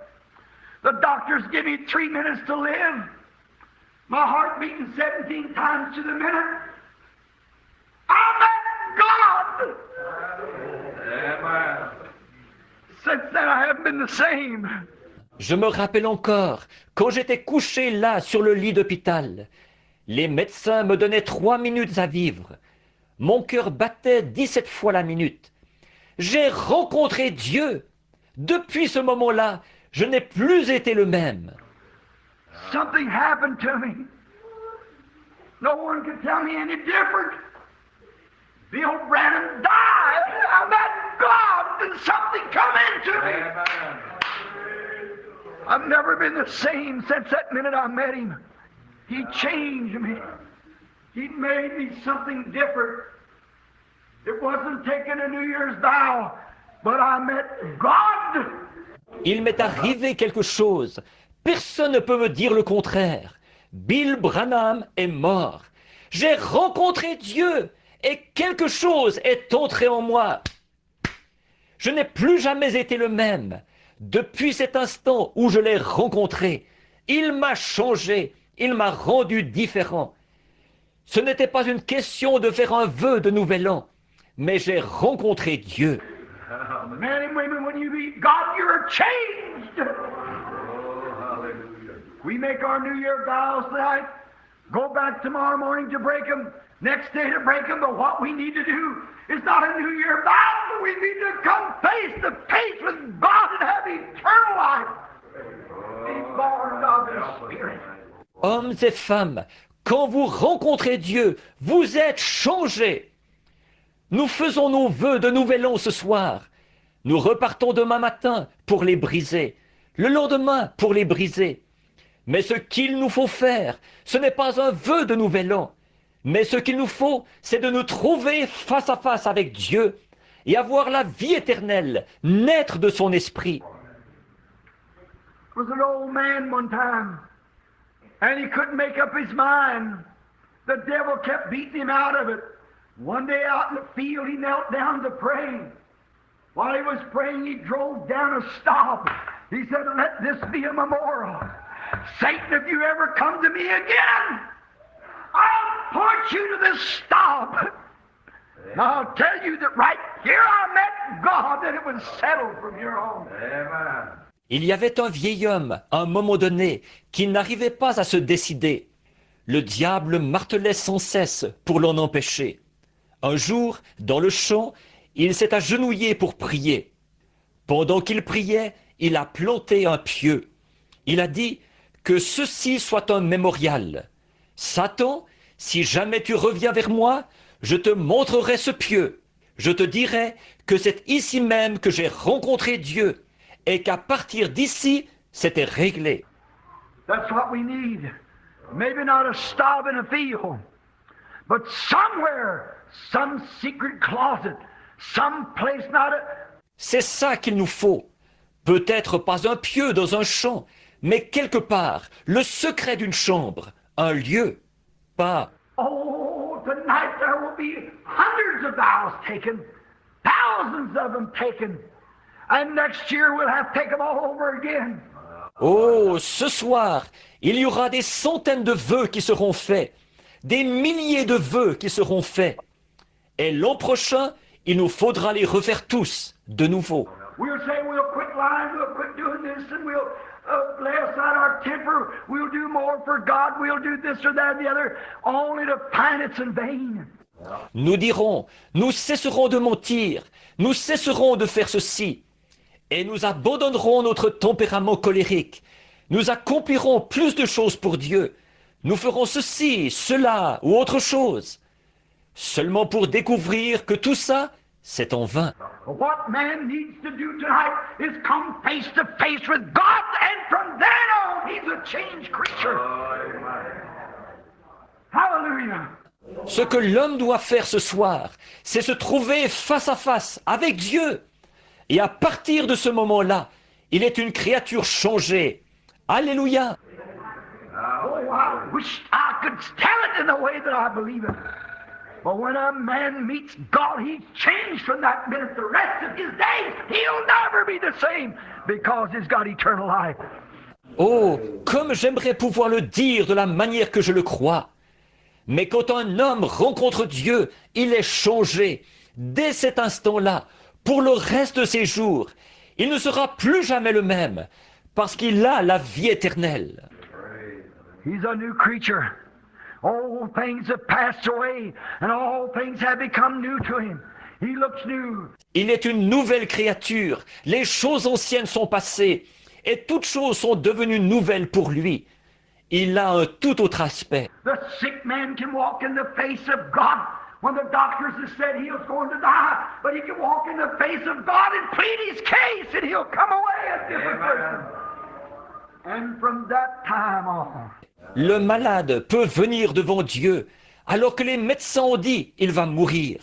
The doctors give me 3 minutes to live. My heart beating 17 times to the minute. I met God. Amen. Since then, I haven't been the same. Je me rappelle encore, quand j'étais couché là sur le lit d'hôpital, les médecins me donnaient 3 minutes à vivre. Mon cœur battait 17 fois la minute. J'ai rencontré Dieu. Depuis ce moment-là, je n'ai plus été le même. something happened to me. No one could tell me any different. Bill Branham died. I met God and something come into me. Amen. I've never been the same since that minute I met him. He changed me. He made me something different. It wasn't taking a New Year's vow, but I met God. Il m'est arrivé quelque chose. Personne ne peut me dire le contraire. Bill Branham est mort. J'ai rencontré Dieu et quelque chose est entré en moi. Je n'ai plus jamais été le même. Depuis cet instant où je l'ai rencontré, il m'a changé, il m'a rendu différent. Ce n'était pas une question de faire un vœu de nouvel an, mais j'ai rencontré Dieu. Men and women, when you meet God, you're changed. Oh, hallelujah. We make our New Year vows tonight, go back tomorrow morning to break them, next day to break them, but what we need to do is not a New Year vow, we need to come face to face with God and have eternal life. Be born of the Spirit. Hommes et femmes, quand vous rencontrez Dieu, vous êtes changés. Nous faisons nos vœux de nouvel an ce soir. Nous repartons demain matin pour les briser, le lendemain pour les briser. Mais ce qu'il nous faut faire, ce n'est pas un vœu de nouvel an, mais ce qu'il nous faut, c'est de nous trouver face à face avec Dieu et avoir la vie éternelle, naître de son esprit. There was an old man one time, and he couldn't make up his mind. The devil kept beating him out of it. One day out in the field, he knelt down to pray. While he was praying, he drove down a stop. He said, "Let this be a memorial. Satan, if you ever come to me again, I'll put you to this stop." Now I'll tell you that right here I met God, and it was settled from here on. Amen. Il y avait un vieil homme, à un moment donné, qui n'arrivait pas à se décider. Le diable martelait sans cesse pour l'en empêcher. Un jour, dans le champ, il s'est agenouillé pour prier. Pendant qu'il priait, il a planté un pieu. Il a dit que ceci soit un mémorial. Satan, si jamais tu reviens vers moi, je te montrerai ce pieu. Je te dirai que c'est ici même que j'ai rencontré Dieu et qu'à partir d'ici, c'était réglé. That's what we need. Maybe not a stop in a field, but somewhere, some secret closet, some place not a... C'est ça qu'il nous faut. Peut-être pas un pieu dans un champ, mais quelque part, le secret d'une chambre, un lieu, pas... Oh, tonight there will be hundreds of vows taken, thousands of them taken, and next year we'll have to take them all over again. Oh, ce soir, il y aura des centaines de vœux qui seront faits, des milliers de vœux qui seront faits. Et l'an prochain, il nous faudra les refaire tous, de nouveau. We'll say we'll quit lying, we'll quit doing this, and we'll lay aside our temper, we'll do more for God, we'll do this or that and the other, only to find it's in vain. Nous dirons, nous cesserons de mentir, nous cesserons de faire ceci, et nous abandonnerons notre tempérament colérique. Nous accomplirons plus de choses pour Dieu. Nous ferons ceci, cela ou autre chose. Seulement pour découvrir que tout ça, c'est en vain. What man needs to do tonight is come face to face with God, and from then on, he's a changed creature. Hallelujah. Ce que l'homme doit faire ce soir, c'est se trouver face à face avec Dieu. Et à partir de ce moment-là, il est une créature changée. Alléluia. Oh, I wish I could tell it in the way that I believe it. But when a man meets God, he's changed from that minute. The rest of his days, he'll never be the same because he's got eternal life. Oh, comme j'aimerais pouvoir le dire de la manière que je le crois. Mais quand un homme rencontre Dieu, il est changé. Dès cet instant-là, pour le reste de ses jours, il ne sera plus jamais le même, parce qu'il a la vie éternelle. He's a new creature. All things have passed away, and all things have become new to him. He looks new. Il est une nouvelle créature. Les choses anciennes sont passées, et toutes choses sont devenues nouvelles pour lui. il a un tout autre aspect. The sick man can walk in the face of God when the doctors have said he was going to die, but he can walk in the face of God and plead his case, and he'll come away a different person. And from that time on, Le malade peut venir devant Dieu alors que les médecins ont dit il va mourir.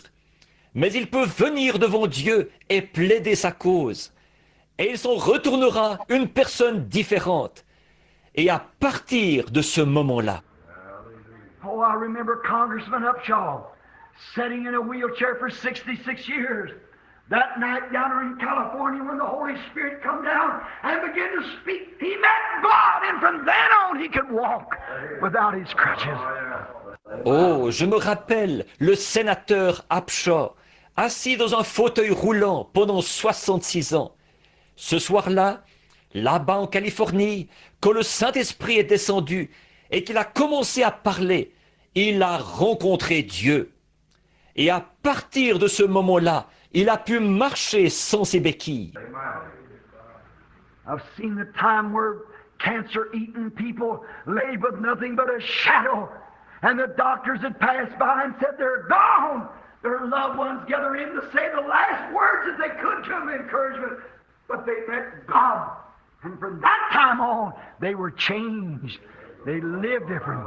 Mais il peut venir devant Dieu et plaider sa cause. Et il s'en retournera une personne différente. Et à partir de ce moment-là, oh, I remember Congressman Upshaw sitting in a wheelchair for 66 years. That night down there in California when the Holy Spirit come down and began to speak, he met God, and from then on he could walk without his crutches. oh, je me rappelle le sénateur Upshaw, assis dans un fauteuil roulant pendant 66 ans. Ce soir-là, là-bas en Californie, quand le Saint-Esprit est descendu et qu'il a commencé à parler, il a rencontré Dieu. Et à partir de ce moment-là, il a pu marcher sans ses béquilles. I've seen the time where cancer-eaten people lay with nothing but a shadow, and the doctors had passed by and said they're gone. Their loved ones gather in to say the last words that they could to them, encouragement. But they met God, and from that time on, they were changed. They lived different.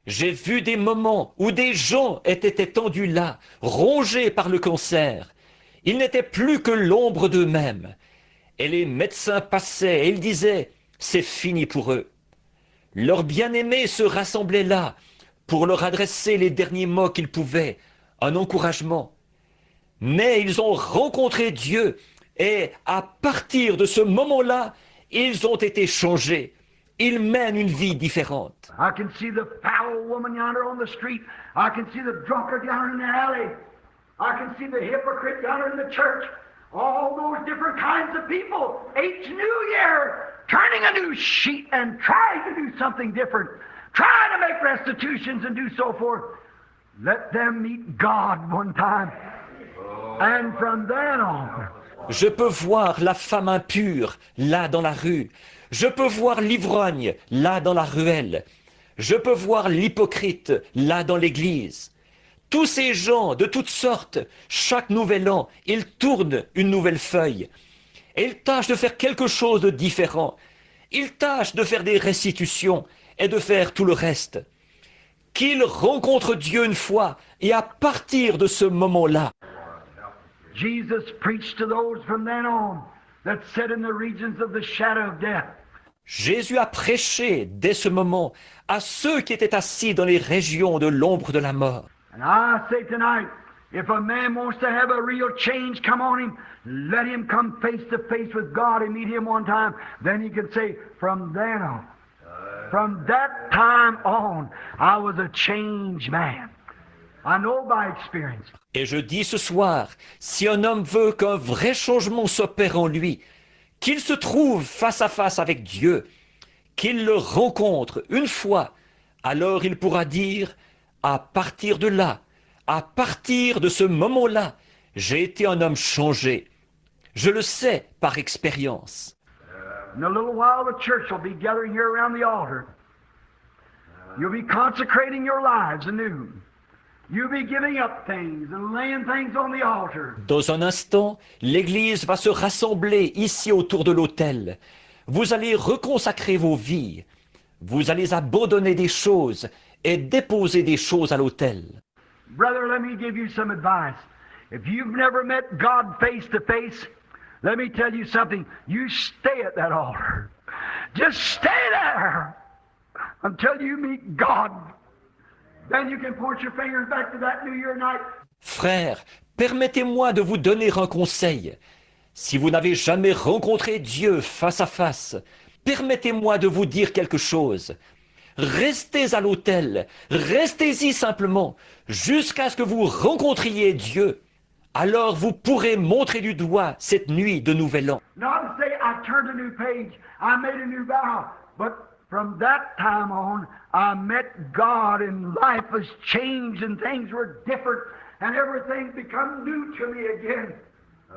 J'ai vu des moments où des gens étaient étendus là, rongés par le cancer. Ils n'étaient plus que l'ombre d'eux-mêmes. Et les médecins passaient et ils disaient « c'est fini pour eux ». Leurs bien-aimés se rassemblaient là pour leur adresser les derniers mots qu'ils pouvaient, un encouragement. Mais ils ont rencontré Dieu et à partir de ce moment-là, ils ont été changés. Ils mènent une vie différente. I can see the foul woman yonder on the street. I can see the drunkard yonder in the alley. I can see the hypocrite yonder in the church. All those different kinds of people. Each new year, turning a new sheet and trying to do something different. Trying to make restitutions and do so forth. Let them meet God one time. And from then on. Je peux voir la femme impure là dans la rue. Je peux voir l'ivrogne là dans la ruelle. Je peux voir l'hypocrite là dans l'église. Tous ces gens de toutes sortes, chaque nouvel an, ils tournent une nouvelle feuille. Et ils tâchent de faire quelque chose de différent. Ils tâchent de faire des restitutions et de faire tout le reste. Qu'ils rencontrent Dieu une fois et à partir de ce moment-là, Jesus preached to those from then on that sat in the regions of the shadow of death. Jésus a prêché dès ce moment à ceux qui étaient assis dans les régions de l'ombre de la mort. And I say tonight, if a man wants to have a real change come on him, let him come face to face with God and meet him one time. Then he can say, from then on, from that time on, I was a changed man. I know by experience. Et je dis ce soir, si un homme veut qu'un vrai changement s'opère en lui, qu'il se trouve face à face avec Dieu, qu'il le rencontre une fois, alors il pourra dire, à partir de là, à partir de ce moment-là, j'ai été un homme changé. Je le sais par expérience. In a little while, the church will be gathering here around the altar. You'll be consecrating your lives anew. You'll be giving up things and laying things on the altar. Dans un instant, l'Église va se rassembler ici autour de l'autel. Vous allez reconsacrer vos vies. Vous allez abandonner des choses et déposer des choses à l'autel. Brother, let me give you some advice. If you've never met God face to face, let me tell you something. You stay at that altar. Just stay there until you meet God. Then you can point your fingers back to that New Year night. Frère, permettez-moi de vous donner un conseil. Si vous n'avez jamais rencontré Dieu face à face, permettez-moi de vous dire quelque chose. Restez à l'autel, restez-y simplement, jusqu'à ce que vous rencontriez Dieu. Alors vous pourrez montrer du doigt cette nuit de Nouvel An. Not to say I turned a new page, I made a new vow, but from that time on, I met God and life was changed and things were different and everything's become new to me again.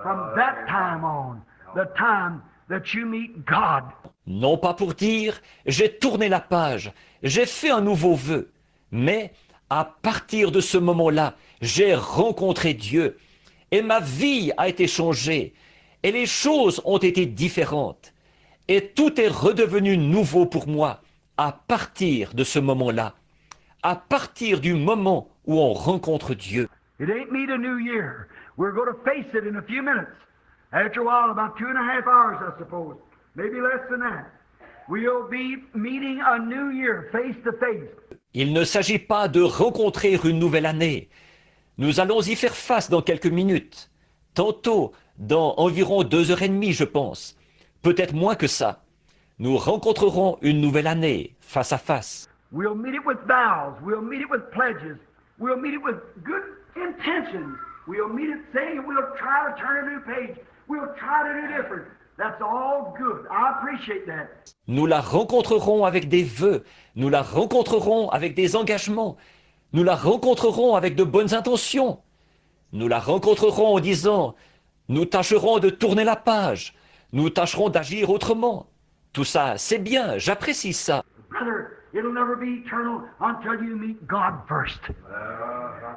From that time on, the time that you meet God. Non pas pour dire « j'ai tourné la page, j'ai fait un nouveau vœu », mais à partir de ce moment-là, j'ai rencontré Dieu et ma vie a été changée et les choses ont été différentes et tout est redevenu nouveau pour moi à partir de ce moment-là, à partir du moment où on rencontre Dieu. It ain't need a new year. We're going to face it in a few minutes. After a while, about 2.5 hours, I suppose. Maybe less than that. We'll be meeting a new year face to face. Il ne s'agit pas de rencontrer une nouvelle année. Nous allons y faire face dans quelques minutes. Tantôt, dans environ 2h30, je pense. Peut-être moins que ça. Nous rencontrerons une nouvelle année, face à face. We'll meet it with vows. We'll meet it with pledges. We'll meet it with good intentions. We'll meet it saying we'll try to turn a new page. We'll try to do different. That's all good. I appreciate that. Nous la rencontrerons avec des vœux. Nous la rencontrerons avec des engagements. Nous la rencontrerons avec de bonnes intentions. Nous la rencontrerons en disant « Nous tâcherons de tourner la page. Nous tâcherons d'agir autrement. » Tout ça, c'est bien, j'apprécie ça. Brother, it'll never be eternal until you meet God first.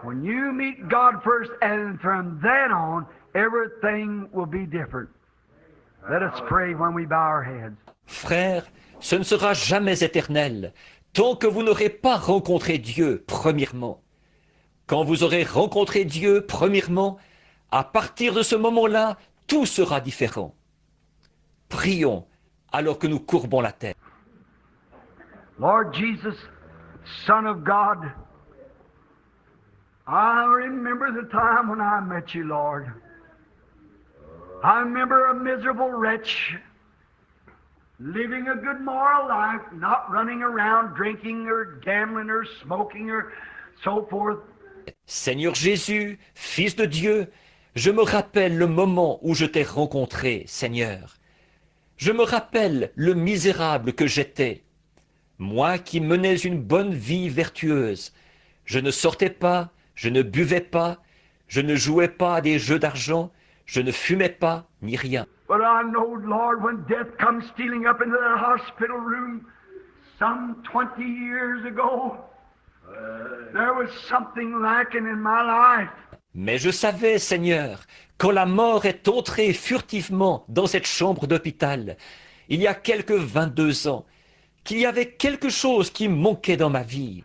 When you meet God first, and from then on, everything will be different. Let us pray when we bow our heads. Frères, ce ne sera jamais éternel tant que vous n'aurez pas rencontré Dieu premièrement. Quand vous aurez rencontré Dieu premièrement, à partir de ce moment-là, tout sera différent. Prions alors que nous courbons la tête. Lord Jesus, Son of God, I remember the time when I met you, Lord. I remember a miserable wretch, living a good moral life, not running around drinking or gambling or smoking or so forth. Seigneur Jésus, Fils de Dieu, je me rappelle le moment où je t'ai rencontré, Seigneur. Je me rappelle le misérable que j'étais. Moi qui menais une bonne vie vertueuse, je ne sortais pas, je ne buvais pas, je ne jouais pas à des jeux d'argent, je ne fumais pas, ni rien. But I know, Lord, when death comes stealing up into that hospital room some 20 years ago, there was something lacking in my life. Mais je savais, Seigneur, quand la mort est entrée furtivement dans cette chambre d'hôpital, il y a quelques 22 ans, qu'il y avait quelque chose qui manquait dans ma vie.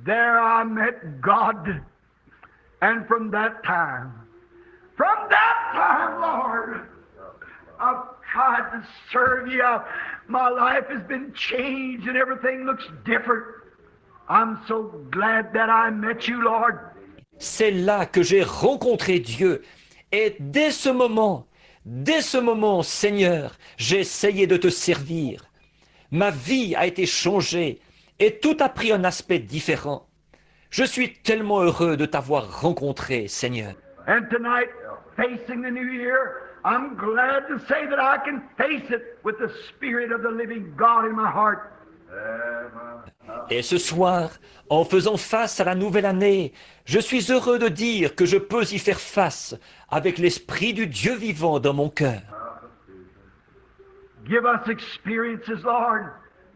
There I met God, and from that time, Lord, I've tried to serve you. My life has been changed and everything looks different. I'm so glad that I met you, Lord. C'est là que j'ai rencontré Dieu. Et dès ce moment, Seigneur, j'ai essayé de te servir. Ma vie a été changée et tout a pris un aspect différent. Je suis tellement heureux de t'avoir rencontré, Seigneur. And tonight, facing the new year, I'm glad to say that I can face it with the Spirit of the living God in my heart. Et ce soir, en faisant face à la nouvelle année, je suis heureux de dire que je peux y faire face avec l'Esprit du Dieu vivant dans mon cœur. Give us experiences, Lord.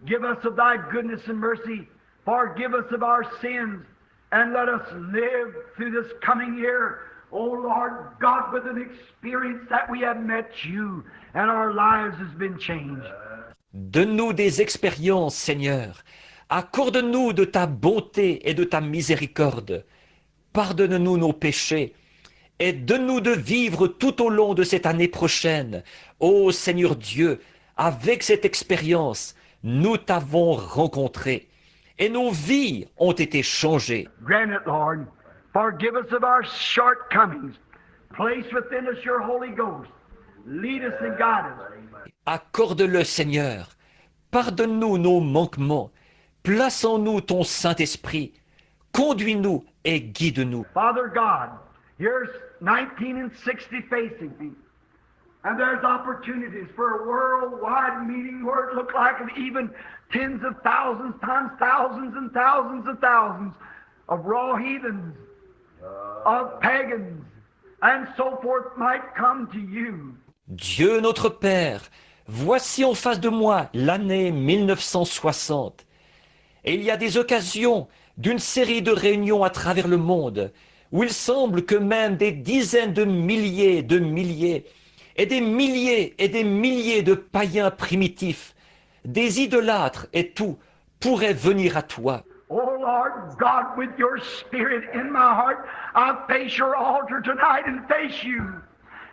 Give us of thy goodness and mercy. Forgive us of our sins. And let us live through this coming year, oh Lord God, with an experience that we have met you and our lives has been changed. Donne-nous des expériences, Seigneur. Accorde-nous de ta bonté et de ta miséricorde. Pardonne-nous nos péchés. Et donne-nous de vivre tout au long de cette année prochaine. Ô Seigneur Dieu, avec cette expérience, nous t'avons rencontré. Et nos vies ont été changées. Grant it, Lord. Forgive us of our shortcomings. Place within us your Holy Ghost. Lead us and guide us. Accorde-le, Seigneur. Pardonne-nous nos manquements. Place en nous ton Saint-Esprit. Conduis-nous et guide-nous. Father God, here's 1960 facing me. And there's opportunities for a worldwide meeting where it looked like even tens of thousands times thousands and thousands of thousands of raw heathens, of pagans, and so forth might come to you. Dieu notre Père, Voici en face de moi l'année 1960. Et il y a des occasions d'une série de réunions à travers le monde où il semble que même des dizaines de milliers et des milliers de païens primitifs, des idolâtres et tout, pourraient venir à toi. Oh Lord God, with your spirit in my heart, I face your altar tonight and face you.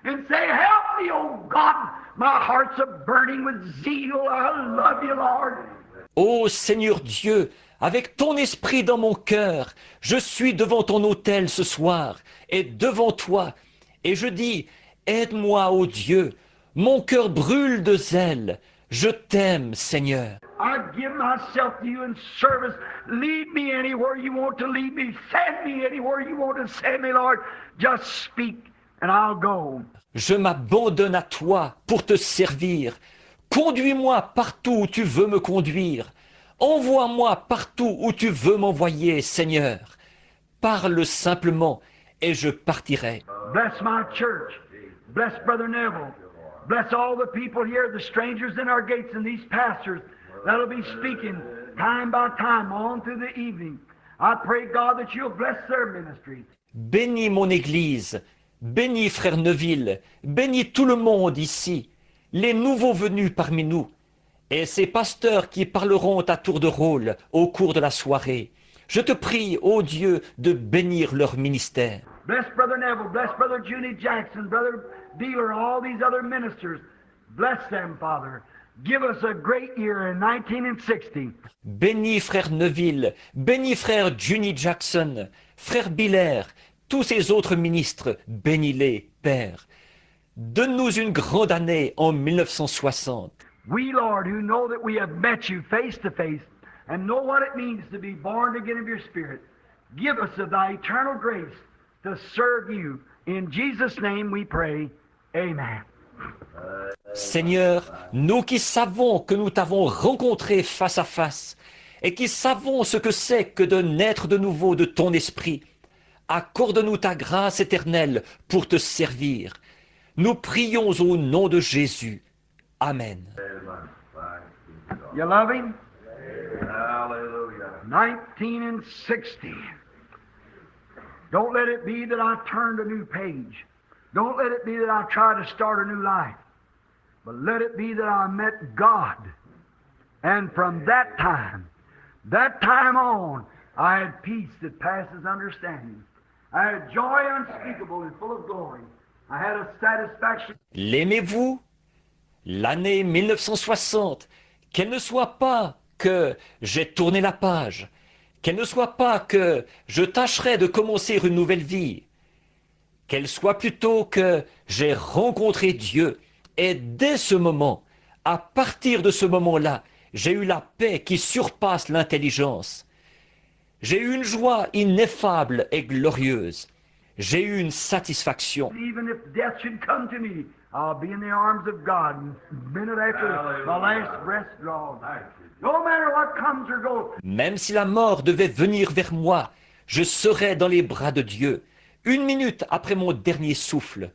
And say, help me, oh God, my heart's a burning with zeal. I love you, Lord. Ô Seigneur Dieu, avec ton esprit dans mon cœur, je suis devant ton autel ce soir et devant toi. Et je dis, aide-moi, ô Dieu, mon cœur brûle de zèle. Je t'aime, Seigneur. I give myself to you in service. Lead me anywhere you want to lead me. Send me anywhere you want to send me, Lord. Just speak and I'll go. Je m'abandonne à toi pour te servir. Conduis-moi partout où tu veux me conduire. Envoie-moi partout où tu veux m'envoyer, Seigneur. Parle simplement et je partirai. Bless my church. Bless Brother Neville. Bless all the people here, the strangers in our gates and these pastors that'll be speaking time by time on through the evening. I pray, God, that you'll bless their ministry. Bénis mon Église, bénis Frère Neville, bénis tout le monde ici, les nouveaux venus parmi nous, et ces pasteurs qui parleront à tour de rôle au cours de la soirée. Je te prie, ô Dieu, de bénir leur ministère. Bless Brother Neville, bless Brother Junie Jackson, Brother Beeler, all these other ministers. Bless them, Father. Give us a great year in 1960. Bénis Frère Neville, bénis Frère Junie Jackson, Frère Biller, tous ces autres ministres, bénis-les, Père. Donne-nous une grande année en 1960. We, Lord, who know that we have met you face to face and know what it means to be born again of your Spirit, give us of thy eternal grace to serve you. In Jesus' name we pray. Amen. Seigneur, nous qui savons que nous t'avons rencontré face à face et qui savons ce que c'est que de naître de nouveau de ton esprit, accorde-nous ta grâce éternelle pour te servir. Nous prions au nom de Jésus. Amen. You love him? Hallelujah. 1960. Don't let it be that I turned a new page. Don't let it be that I try to start a new life. But let it be that I met God. And from that time on, I had peace that passes understanding. I had joy unspeakable and full of glory. I had a satisfaction. L'aimez-vous? L'année 1960, qu'elle ne soit pas que j'ai tourné la page, qu'elle ne soit pas que je tâcherai de commencer une nouvelle vie, qu'elle soit plutôt que j'ai rencontré Dieu, et dès ce moment, à partir de ce moment-là, j'ai eu la paix qui surpasse l'intelligence. J'ai eu une joie ineffable et glorieuse. J'ai eu une satisfaction. Even if death should come to me, I'll be in the arms of God. Minute after my last breath draws. No matter what comes or goes. Même si la mort devait venir vers moi, je serais dans les bras de Dieu. Une minute après mon dernier souffle,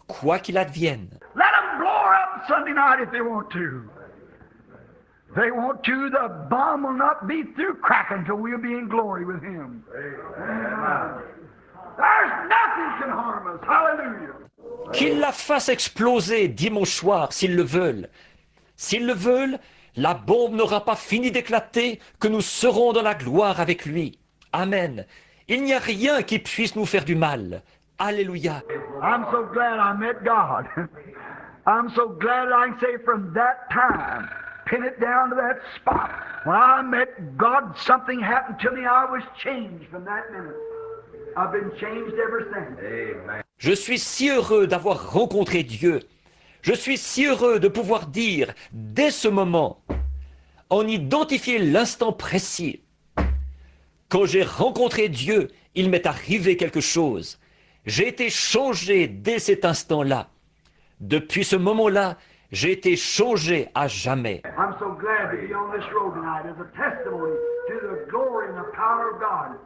quoi qu'il advienne. Let them blow her up Sunday night if they want to. If they want to, the bomb will not be through cracking till we'll be in glory with Him. Amen. There's nothing can harm us. Hallelujah. Qu'ils la fassent exploser dimanche soir s'ils le veulent. S'ils le veulent, la bombe n'aura pas fini d'éclater que nous serons dans la gloire avec lui. Amen. Il n'y a rien qui puisse nous faire du mal. Alléluia. I'm so glad I met God. I'm so glad I can say from that time, pin it down to that spot. When I met God, something happened to me. I was changed from that minute. I've been changed ever since. Amen. Je suis si heureux d'avoir rencontré Dieu. Je suis si heureux de pouvoir dire, dès ce moment, en identifier l'instant précis. Quand j'ai rencontré Dieu, il m'est arrivé quelque chose. J'ai été changé dès cet instant-là. Depuis ce moment-là, j'ai été changé à jamais. I'm so glad to be on this road tonight as a testimony to the glory and the power of God.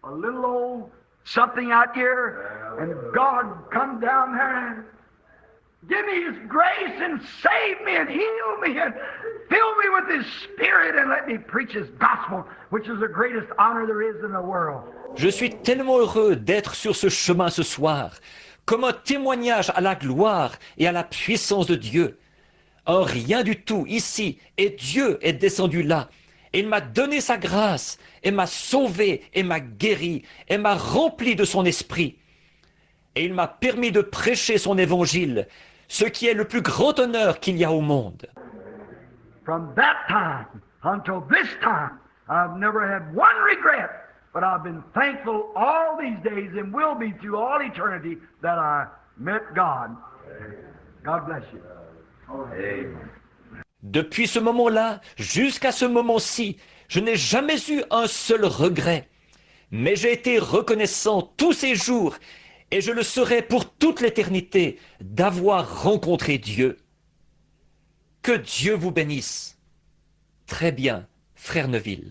A little old something out here, and God come down there and Give me His grace and save me and heal me and fill me with His Spirit and let me preach His gospel, which is the greatest honor there is in the world. Je suis tellement heureux d'être sur ce chemin ce soir, comme un témoignage à la gloire et à la puissance de Dieu. Un rien du tout ici, et Dieu est descendu là. Et il m'a donné sa grâce, et m'a sauvé, et m'a guéri, et m'a rempli de son esprit. Et il m'a permis de prêcher son évangile, ce qui est le plus grand honneur qu'il y a au monde. From that time until this time, I've never had one regret, but I've been thankful all these days and will be through all eternity that I met God. God bless you. Amen. Depuis ce moment-là, jusqu'à ce moment-ci, je n'ai jamais eu un seul regret. Mais j'ai été reconnaissant tous ces jours, et je le serai pour toute l'éternité, d'avoir rencontré Dieu. Que Dieu vous bénisse. Très bien, frère Neville.